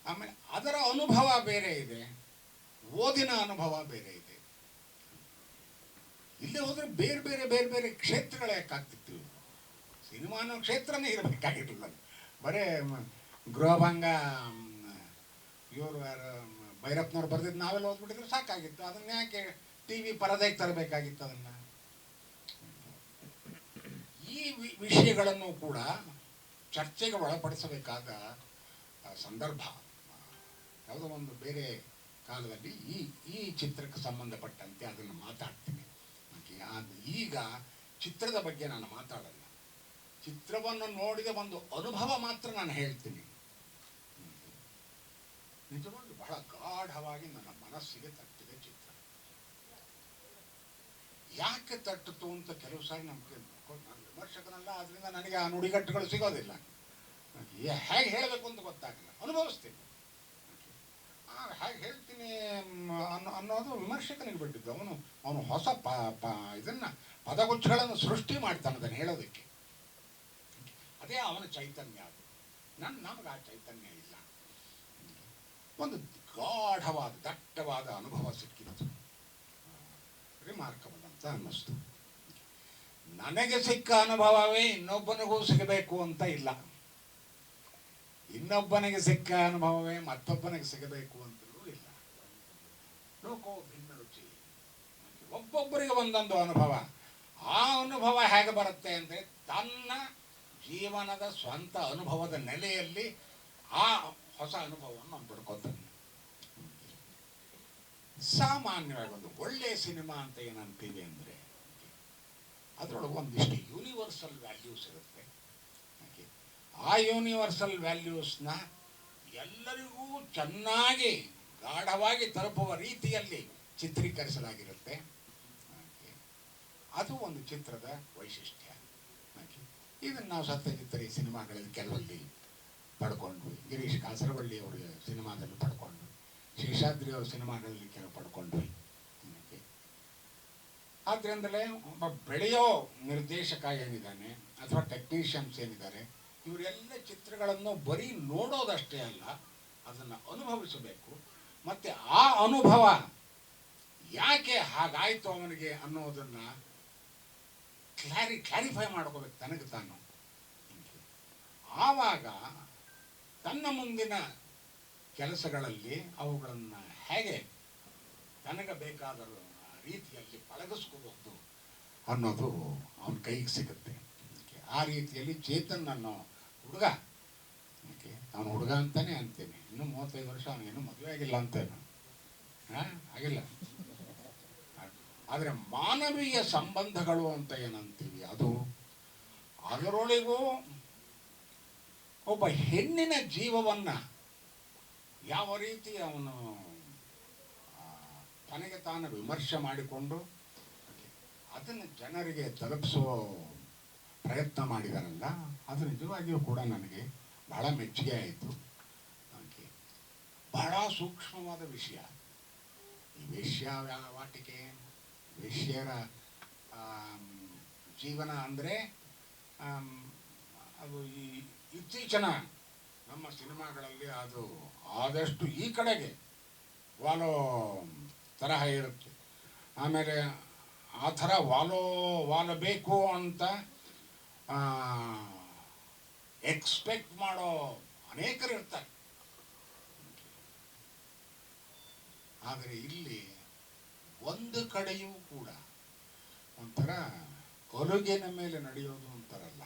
Speaker 2: ಆಮೇಲೆ ಅದರ ಅನುಭವ ಬೇರೆ ಇದೆ, ಓದಿನ ಅನುಭವ ಬೇರೆ ಇದೆ. ಇಲ್ಲೇ ಹೋದರೆ ಬೇರೆ ಬೇರೆ ಕ್ಷೇತ್ರಗಳು ಯಾಕಾಗ್ತಿತ್ತು. ಸಿನಿಮಾ ಅನ್ನೋ ಕ್ಷೇತ್ರನೇ ಇರಬೇಕಾಗಿರಲಿಲ್ಲ. ಬರೇ ಗೃಹಭಂಗ ಇವರು ಭೈರಪ್ಪನವ್ರು ಬರೆದಿದ್ದು ನಾವೆಲ್ಲ ಓದ್ಬಿಟ್ಟಿದ್ರೆ ಸಾಕಾಗಿತ್ತು. ಅದನ್ನ ಯಾಕೆ TV ಪರದೆಗೆ ತರಬೇಕಾಗಿತ್ತು? ಅದನ್ನು ಈ ವಿಷಯಗಳನ್ನು ಕೂಡ ಚರ್ಚೆಗೆ ಒಳಪಡಿಸಬೇಕಾದ ಸಂದರ್ಭ. ಯಾವುದೋ ಒಂದು ಬೇರೆ ಕಾಲದಲ್ಲಿ ಈ ಚಿತ್ರಕ್ಕೆ ಸಂಬಂಧಪಟ್ಟಂತೆ ಅದನ್ನು ಮಾತಾಡ್ತೀನಿ. ಈಗ ಚಿತ್ರದ ಬಗ್ಗೆ ನಾನು ಮಾತಾಡಲ್ಲ, ಚಿತ್ರವನ್ನು ನೋಡಿದ ಒಂದು ಅನುಭವ ಮಾತ್ರ ನಾನು ಹೇಳ್ತೀನಿ. ನಿಜವಾಗಿ ಬಹಳ ಗಾಢವಾಗಿ ನನ್ನ ಮನಸ್ಸಿಗೆ ತಟ್ಟಿದೆ ಚಿತ್ರ. ಯಾಕೆ ತಟ್ಟಿತು ಅಂತ ಕೆಲವು ಸಾರಿ ನಮಗೆ, ನಾನು ವಿಮರ್ಶಕನಲ್ಲ, ಆದ್ರಿಂದ ನನಗೆ ಆ ನುಡಿಗಟ್ಟುಗಳು ಸಿಗೋದಿಲ್ಲ, ಹೇಗೆ ಹೇಳಬೇಕು ಅಂತ ಗೊತ್ತಾಗಲ್ಲ, ಅನುಭವಿಸ್ತೀನಿ. ಹೇಗೆ ಹೇಳ್ತೀನಿ ಅನ್ನೋದು ವಿಮರ್ಶಕನಿಗೆ ಬಿಟ್ಟಿದ್ದು. ಅವನು ಹೊಸ ಇದನ್ನು ಪದಗುಚ್ಛಗಳನ್ನು ಸೃಷ್ಟಿ ಮಾಡ್ತಾನೆ ಅದನ್ನು ಹೇಳೋದಕ್ಕೆ. ಅದೇ ಅವನ ಚೈತನ್ಯ. ಅದು ನಮಗೆ ಆ ಚೈತನ್ಯ ಇಲ್ಲ. ಒಂದು ಗಾಢವಾದ ದಟ್ಟವಾದ ಅನುಭವ ಸಿಕ್ಕಿತ್ತು, ರಿಮಾರ್ಕಬಲ್ ಅಂತ ಅನ್ನಿಸ್ತು. ನನಗೆ ಸಿಕ್ಕ ಅನುಭವವೇ ಇನ್ನೊಬ್ಬನಿಗೂ ಸಿಗಬೇಕು ಅಂತ ಇಲ್ಲ, ಇನ್ನೊಬ್ಬನಿಗೆ ಸಿಕ್ಕ ಅನುಭವವೇ ಮತ್ತೊಬ್ಬನಿಗೆ ಸಿಗಬೇಕು ಅಂತಲೂ ಇಲ್ಲ. ಲೋಕೋ ಭಿನ್ನ ರುಚಿ, ಒಬ್ಬೊಬ್ಬರಿಗೆ ಒಂದೊಂದು ಅನುಭವ. ಆ ಅನುಭವ ಹೇಗೆ ಬರುತ್ತೆ ಅಂದರೆ ತನ್ನ ಜೀವನದ ಸ್ವಂತ ಅನುಭವದ ನೆಲೆಯಲ್ಲಿ ಆ ಹೊಸ ಅನುಭವವನ್ನು ಅವ್ನು ಪಡ್ಕೊತಾನೆ. ಸಾಮಾನ್ಯವಾಗಿ ಒಂದು ಒಳ್ಳೆಯ ಸಿನಿಮಾ ಅಂತ ಏನು ಅಂತೀವಿ ಅಂದರೆ ಅದರೊಳಗೆ ಒಂದಿಷ್ಟು ಯೂನಿವರ್ಸಲ್ ವ್ಯಾಲ್ಯೂಸ್ ಇರುತ್ತೆ. ಆ ಯೂನಿವರ್ಸಲ್ ವ್ಯಾಲ್ಯೂಸ್ನ ಎಲ್ಲರಿಗೂ ಚೆನ್ನಾಗಿ ಗಾಢವಾಗಿ ತಲುಪುವ ರೀತಿಯಲ್ಲಿ ಚಿತ್ರೀಕರಿಸಲಾಗಿರುತ್ತೆ. ಅದು ಒಂದು ಚಿತ್ರದ ವೈಶಿಷ್ಟ್ಯ. ಇದನ್ನು ನಾವು ಸತ್ಯಜಿತ್ತರ ಈ ಸಿನಿಮಾಗಳಲ್ಲಿ ಕೆಲವಲ್ಲಿ ಪಡ್ಕೊಂಡ್ವಿ. ಗಿರೀಶ್ ಕಾಸರವಳ್ಳಿ ಅವರ ಸಿನಿಮಾದಲ್ಲಿ ಪಡ್ಕೊಂಡ್ವಿ, ಶೇಷಾದ್ರಿ ಅವರ ಸಿನಿಮಾಗಳಲ್ಲಿ ಕೆಲವು ಪಡ್ಕೊಂಡ್ವಿ. ಆದ್ದರಿಂದಲೇ ಒಬ್ಬ ಬೆಳೆಯೋ ನಿರ್ದೇಶಕ ಏನಿದ್ದಾನೆ ಅಥವಾ ಟೆಕ್ನಿಷಿಯನ್ಸ್ ಏನಿದ್ದಾರೆ, ಇವರೆಲ್ಲ ಚಿತ್ರಗಳನ್ನು ಬರೀ ನೋಡೋದಷ್ಟೇ ಅಲ್ಲ, ಅದನ್ನು ಅನುಭವಿಸಬೇಕು. ಮತ್ತು ಆ ಅನುಭವ ಯಾಕೆ ಹಾಗಾಯಿತು ಅವನಿಗೆ ಅನ್ನೋದನ್ನು ಕ್ಲಾರಿಫೈ ಮಾಡ್ಕೋಬೇಕು ತನಗೆ ತಾನು. ಆವಾಗ ತನ್ನ ಮುಂದಿನ ಕೆಲಸಗಳಲ್ಲಿ ಅವುಗಳನ್ನು ಹೇಗೆ ತನಗೆ ಬೇಕಾದ ರೀತಿಯಲ್ಲಿ ಪಳಗಿಸ್ಕೋಬಹುದು ಅನ್ನೋದು ಅವನ ಕೈಗೆ ಸಿಗುತ್ತೆ. ಆ ರೀತಿಯಲ್ಲಿ ಚೇತನ್ ಅನ್ನೋ ಹುಡುಗ, ಅವನು ಹುಡುಗ ಅಂತಾನೆ ಅಂತೇನೆ, ಇನ್ನೂ 35 ವರ್ಷ, ಅವನಿಗೇನು ಮದುವೆ ಆಗಿಲ್ಲ ಅಂತೇನು, ಆಗಿಲ್ಲ. ಆದರೆ ಮಾನವೀಯ ಸಂಬಂಧಗಳು ಅಂತ ಏನಂತೀವಿ ಅದು, ಅದರೊಳಗೂ ಒಬ್ಬ ಹೆಣ್ಣಿನ ಜೀವವನ್ನು ಯಾವ ರೀತಿ ಅವನು ತನಗೆ ತಾನು ವಿಮರ್ಶೆ ಮಾಡಿಕೊಂಡು ಅದನ್ನು ಜನರಿಗೆ ತಲುಪಿಸುವ ಪ್ರಯತ್ನ ಮಾಡಿದಾರಲ್ಲ, ಅದು ನಿಜವಾಗಿಯೂ ಕೂಡ ನನಗೆ ಬಹಳ ಮೆಚ್ಚುಗೆ ಆಯಿತು. ಬಹಳ ಸೂಕ್ಷ್ಮವಾದ ವಿಷಯ ಈ ವೇಶ್ಯಾವಾಟಿಕೆ, ವೇಶ್ಯರ ಜೀವನ ಅಂದರೆ ಅದು ಈ ಇತ್ತೀಚಿನ ನಮ್ಮ ಸಿನಿಮಾಗಳಲ್ಲಿ ಅದು ಆದಷ್ಟು ಈ ಕಡೆಗೆ ತರಹ ಇರುತ್ತೆ. ಆಮೇಲೆ ಆ ಥರ ವಾಲಬೇಕು ಅಂತ ಎಕ್ಸ್ಪೆಕ್ಟ್ ಮಾಡೋ ಅನೇಕರು ಇರ್ತಾರೆ. ಆದರೆ ಇಲ್ಲಿ ಒಂದು ಕಡೆಯೂ ಕೂಡ ಒಂಥರ ಕೊಲುಗಿನ ಮೇಲೆ ನಡೆಯೋದು ಅಂತಾರಲ್ಲ,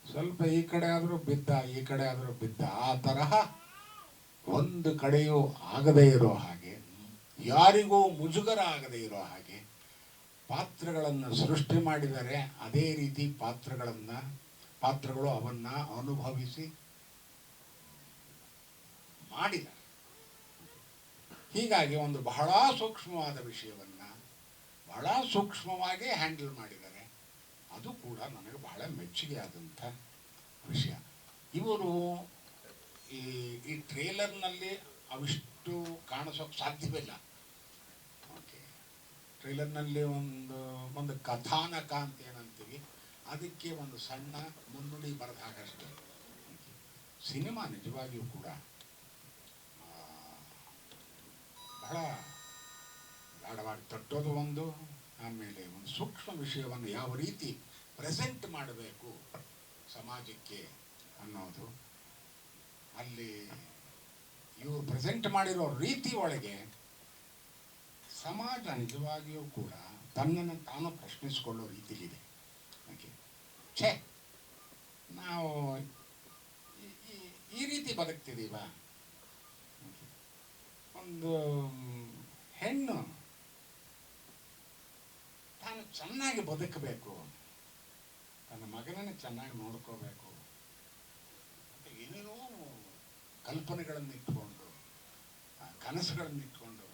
Speaker 2: ಸ್ವಲ್ಪ ಈ ಕಡೆ ಆದರೂ ಬಿದ್ದ, ಈ ಕಡೆ ಆದರೂ ಬಿದ್ದ, ಆ ತರಹ ಒಂದು ಕಡೆಯೂ ಆಗದೇ ಇರೋ ಹಾಗೆ, ಯಾರಿಗೂ ಮುಜುಗರ ಆಗದೇ ಇರೋ ಹಾಗೆ ಪಾತ್ರಗಳನ್ನು ಸೃಷ್ಟಿ ಮಾಡಿದರೆ ಅದೇ ರೀತಿ ಪಾತ್ರಗಳು ಅವನ್ನ ಅನುಭವಿಸಿ ಮಾಡಿದ್ದಾರೆ. ಹೀಗಾಗಿ ಒಂದು ಬಹಳ ಸೂಕ್ಷ್ಮವಾದ ವಿಷಯವನ್ನು ಬಹಳ ಸೂಕ್ಷ್ಮವಾಗಿ ಹ್ಯಾಂಡಲ್ ಮಾಡಿದ್ದಾರೆ. ಅದು ಕೂಡ ನನಗೆ ಬಹಳ ಮೆಚ್ಚುಗೆ ಆದಂಥ ವಿಷಯ. ಇವರು ಈ ಟ್ರೇಲರ್ನಲ್ಲಿ ಅವಿಷ್ಟು ಕಾಣಿಸೋಕೆ ಸಾಧ್ಯವಿಲ್ಲ. ಟ್ರೇಲರ್ನಲ್ಲಿ ಒಂದು ಕಥಾನಕ ಅಂತ ಏನಂತೀವಿ, ಅದಕ್ಕೆ ಒಂದು ಸಣ್ಣ ಮುನ್ನುಡಿ ಬರೆದ ಹಾಗಷ್ಟೇ. ಸಿನಿಮಾ ನಿಜವಾಗಿಯೂ ಕೂಡ ಬಹಳ ಗಾಢವಾಗಿ ತಟ್ಟೋದು ಒಂದು, ಆಮೇಲೆ ಒಂದು ಸೂಕ್ಷ್ಮ ವಿಷಯವನ್ನು ಯಾವ ರೀತಿ ಪ್ರೆಸೆಂಟ್ ಮಾಡಬೇಕು ಸಮಾಜಕ್ಕೆ ಅನ್ನೋದು, ಅಲ್ಲಿ ಇವರು ಪ್ರೆಸೆಂಟ್ ಮಾಡಿರೋ ರೀತಿ ಒಳಗೆ ಸಮಾಜ ನಿಜವಾಗಿಯೂ ಕೂಡ ತನ್ನನ್ನು ತಾನು ಪ್ರಶ್ನಿಸಿಕೊಳ್ಳೋ ರೀತಿಲಿದೆ. ಛೇ, ನಾವು ಈ ರೀತಿ ಬದುಕ್ತಿದ್ದೀವ? ಒಂದು ಹೆಣ್ಣು ತಾನು ಚೆನ್ನಾಗಿ ಬದುಕಬೇಕು, ತನ್ನ ಮಗನನ್ನು ಚೆನ್ನಾಗಿ ನೋಡ್ಕೋಬೇಕು, ಏನೇನೋ ಕಲ್ಪನೆಗಳನ್ನು ಇಟ್ಕೊಂಡು ಕನಸುಗಳನ್ನು ಇಟ್ಕೊಂಡು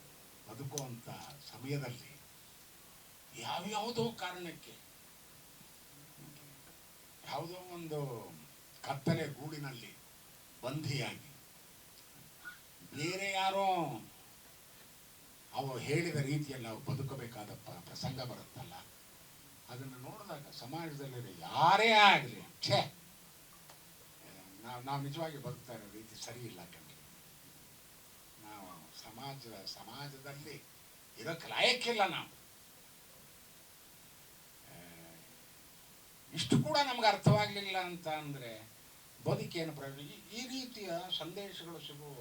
Speaker 2: ಬದುಕುವಂಥ ಸಮಯದಲ್ಲಿ ಯಾವ್ಯಾವುದೋ ಕಾರಣಕ್ಕೆ ಯಾವುದೋ ಒಂದು ಕತ್ತಲೆ ಗೂಡಿನಲ್ಲಿ ಬಂಧಿಯಾಗಿ ಬೇರೆ ಯಾರೋ ಅವು ಹೇಳಿದ ರೀತಿಯಲ್ಲಿ ಅವು ಬದುಕಬೇಕಾದ ಪ್ರಸಂಗ ಬರುತ್ತಲ್ಲ, ಅದನ್ನು ನೋಡಿದಾಗ ಸಮಾಜದಲ್ಲಿ ಯಾರೇ ಆಗಲಿ, ಛೇ, ನಾವು ನಿಜವಾಗಿ ಬದುಕ್ತಾ ಇರೋ ರೀತಿ ಸರಿ ಇಲ್ಲ ಕಣ್ರಿ, ನಾವು ಸಮಾಜದಲ್ಲಿ ಇರೋಕ್ಕೆ ಲಾಯಕ್ಕಿಲ್ಲ, ನಾವು ಇಷ್ಟು ಕೂಡ ನಮ್ಗೆ ಅರ್ಥವಾಗಲಿಲ್ಲ ಅಂತ ಅಂದರೆ ಬದುಕೇನು ಪ್ರಯೋಜನ? ಈ ರೀತಿಯ ಸಂದೇಶಗಳು ಸಿಗುವ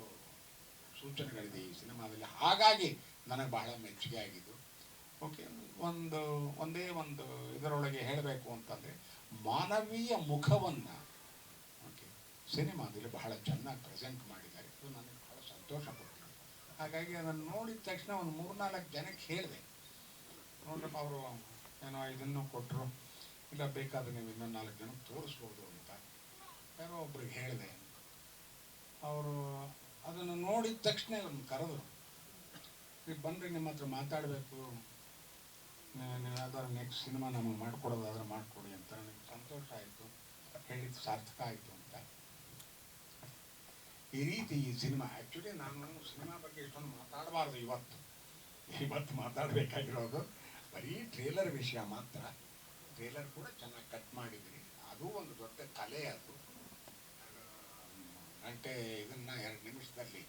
Speaker 2: ಸೂಚನೆಗಳಿದೆ ಈ ಸಿನಿಮಾದಲ್ಲಿ. ಹಾಗಾಗಿ ನನಗೆ ಬಹಳ ಮೆಚ್ಚುಗೆ ಆಗಿದ್ದು. ಓಕೆ, ಒಂದೇ ಒಂದು ಇದರೊಳಗೆ ಹೇಳಬೇಕು ಅಂತಂದರೆ ಮಾನವೀಯ ಮುಖವನ್ನು ಓಕೆ ಸಿನಿಮಾದಲ್ಲಿ ಬಹಳ ಚೆನ್ನಾಗಿ ಪ್ರೆಸೆಂಟ್ ಮಾಡಿದ್ದಾರೆ. ಇದು ನನಗೆ ಬಹಳ ಸಂತೋಷ ಕೊಟ್ಟಿದೆ. ಹಾಗಾಗಿ ಅದನ್ನು ನೋಡಿದ ತಕ್ಷಣ ಒಂದು 3-4 ಜನಕ್ಕೆ ಹೇಳಿದೆ, ನೋಡ್ರಪ್ಪ ಅವರು ಏನೋ ಇದನ್ನು ಕೊಟ್ಟರು, ಇಲ್ಲ ಬೇಕಾದ್ರೆ ನೀವು ಇನ್ನೊಂದು 4 ಜನಕ್ಕೆ ತೋರಿಸ್ಬೋದು ಅಂತ ಯಾರೋ ಒಬ್ರಿಗೆ ಹೇಳಿದೆ. ಅವರು ಅದನ್ನು ನೋಡಿದ ತಕ್ಷಣ ಅವ್ರನ್ನ ಕರೆದ್ರು, ನೀವು ಬನ್ನಿರಿ ನಿಮ್ಮ ಹತ್ರ ಮಾತಾಡಬೇಕು, ನೀವು ಯಾವ್ದಾದ್ರು ನೆಕ್ಸ್ಟ್ ಸಿನಿಮಾ ನಮಗೆ ಮಾಡಿಕೊಡೋದಾದ್ರೆ ಮಾಡಿಕೊಡಿ ಅಂತ. ನನಗೆ ಸಂತೋಷ ಆಯಿತು, ಹೇಳಿದ್ದು ಸಾರ್ಥಕ ಆಯಿತು ಅಂತ. ಈ ರೀತಿ ಈ ಸಿನಿಮಾ ಆ್ಯಕ್ಚುಲಿ ನಾನು ಸಿನಿಮಾ ಬಗ್ಗೆ ಇಷ್ಟೊಂದು ಮಾತಾಡಬಾರ್ದು, ಇವತ್ತು ಮಾತಾಡಬೇಕಾಗಿರೋದು ಬರೀ ಟ್ರೇಲರ್ ವಿಷಯ ಮಾತ್ರ. ಟ್ರೇಲರ್ ಕೂಡ ಚೆನ್ನಾಗಿ ಕಟ್ ಮಾಡಿದ್ರಿ, ಅದು ಒಂದು ದೊಡ್ಡ ಕಲೆ. ಅದು ಗಂಟೆ ಇದನ್ನು 2 ನಿಮಿಷದಲ್ಲಿ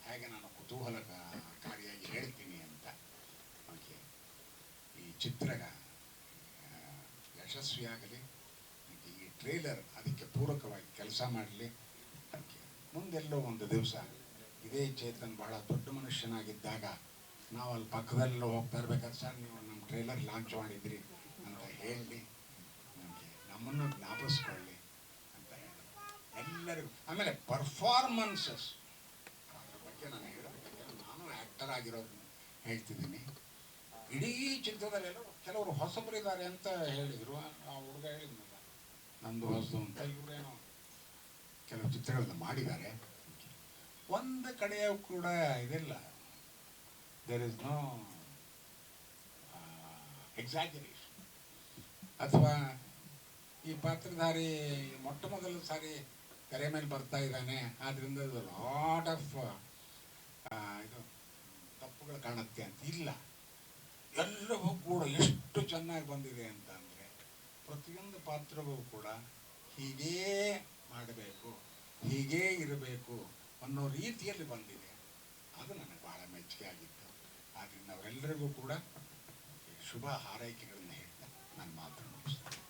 Speaker 2: ಹೇಗೆ ನಾನು ಕುತೂಹಲಕಾರಿಯಾಗಿ ಹೇಳ್ತೀನಿ ಅಂತ. ಓಕೆ, ಈ ಚಿತ್ರ ಯಶಸ್ವಿಯಾಗಲಿ, ಈ ಟ್ರೇಲರ್ ಅದಕ್ಕೆ ಪೂರಕವಾಗಿ ಕೆಲಸ ಮಾಡಲಿ. ಮುಂದೆಲ್ಲೋ ಒಂದು ದಿವಸ ಇದೇ ಚೇತನ್ ಬಹಳ ದೊಡ್ಡ ಮನುಷ್ಯನಾಗಿದ್ದಾಗ ನಾವು ಅಲ್ಲಿ ಪಕ್ಕದಲ್ಲೂ ಹೋಗ್ತಾ ಇರ್ಬೇಕಾದ್ರೆ, ಸರ್ ನೀವು ನಮ್ಮ ಟ್ರೇಲರ್ ಲಾಂಚ್ ಮಾಡಿದ್ರಿ ಅಂತ ಹೇಳಿ ನಮಗೆ ನಮ್ಮನ್ನು ಜ್ಞಾಪಿಸ್ಕೊಳ್ಳಿ ಅಂತ ಹೇಳಿ ಎಲ್ಲರಿಗೂ. ಆಮೇಲೆ ಪರ್ಫಾರ್ಮೆನ್ಸಸ್ ಅದ್ರ ಬಗ್ಗೆ ನಾನು ಹೇಳೋದು, ನಾನು ಆ್ಯಕ್ಟರ್ ಆಗಿರೋದು ಹೇಳ್ತಿದ್ದೀನಿ. ಇಡೀ ಚಿತ್ರದಲ್ಲೆಲ್ಲ ಕೆಲವರು ಹೊಸಬರಿದ್ದಾರೆ ಅಂತ ಹೇಳಿದರು. ಆ ಹುಡುಗ ಹೇಳಿದ್ನಲ್ಲ ನಂದು ಹೊಸದು ಅಂತ, ಇವರೇನೋ ಕೆಲವು ಚಿತ್ರಗಳನ್ನು ಮಾಡಿದ್ದಾರೆ. ಒಂದು ಕಡೆಯೂ ಕೂಡ ಇದಿಲ್ಲ, ದೇರ್ ಇಸ್ ನೋ ಎಕ್ಸಾಜರೇಷನ್. ಅಥವಾ ಈ ಪಾತ್ರಧಾರಿ ಮೊಟ್ಟ ಮೊದಲ ಸಾರಿ ತೆರೆ ಮೇಲೆ ಬರ್ತಾ ಇದ್ದಾನೆ, ಆದ್ದರಿಂದ ಲಾಟ್ ಆಫ್ ಇದು ತಪ್ಪುಗಳು ಕಾಣುತ್ತೆ ಅಂತ ಇಲ್ಲ. ಎಲ್ಲವೂ ಕೂಡ ಎಷ್ಟು ಚೆನ್ನಾಗಿ ಬಂದಿದೆ ಅಂತ ಅಂದರೆ, ಪ್ರತಿಯೊಂದು ಪಾತ್ರವೂ ಕೂಡ ಹೀಗೇ ಮಾಡಬೇಕು, ಹೀಗೇ ಇರಬೇಕು ಅನ್ನೋ ರೀತಿಯಲ್ಲಿ ಬಂದಿದೆ. ಅದು ನನಗೆ ಬಹಳ ಮೆಚ್ಚುಗೆ ಆಗಿತ್ತು. ಆದ್ದರಿಂದ ಅವರೆಲ್ಲರಿಗೂ ಕೂಡ ಶುಭ ಹಾರೈಕೆಗಳನ್ನು ಹೇಳ್ತಾ ನನ್ನ ಮಾತನ್ನು ಮುಗಿಸ್ತೇನೆ.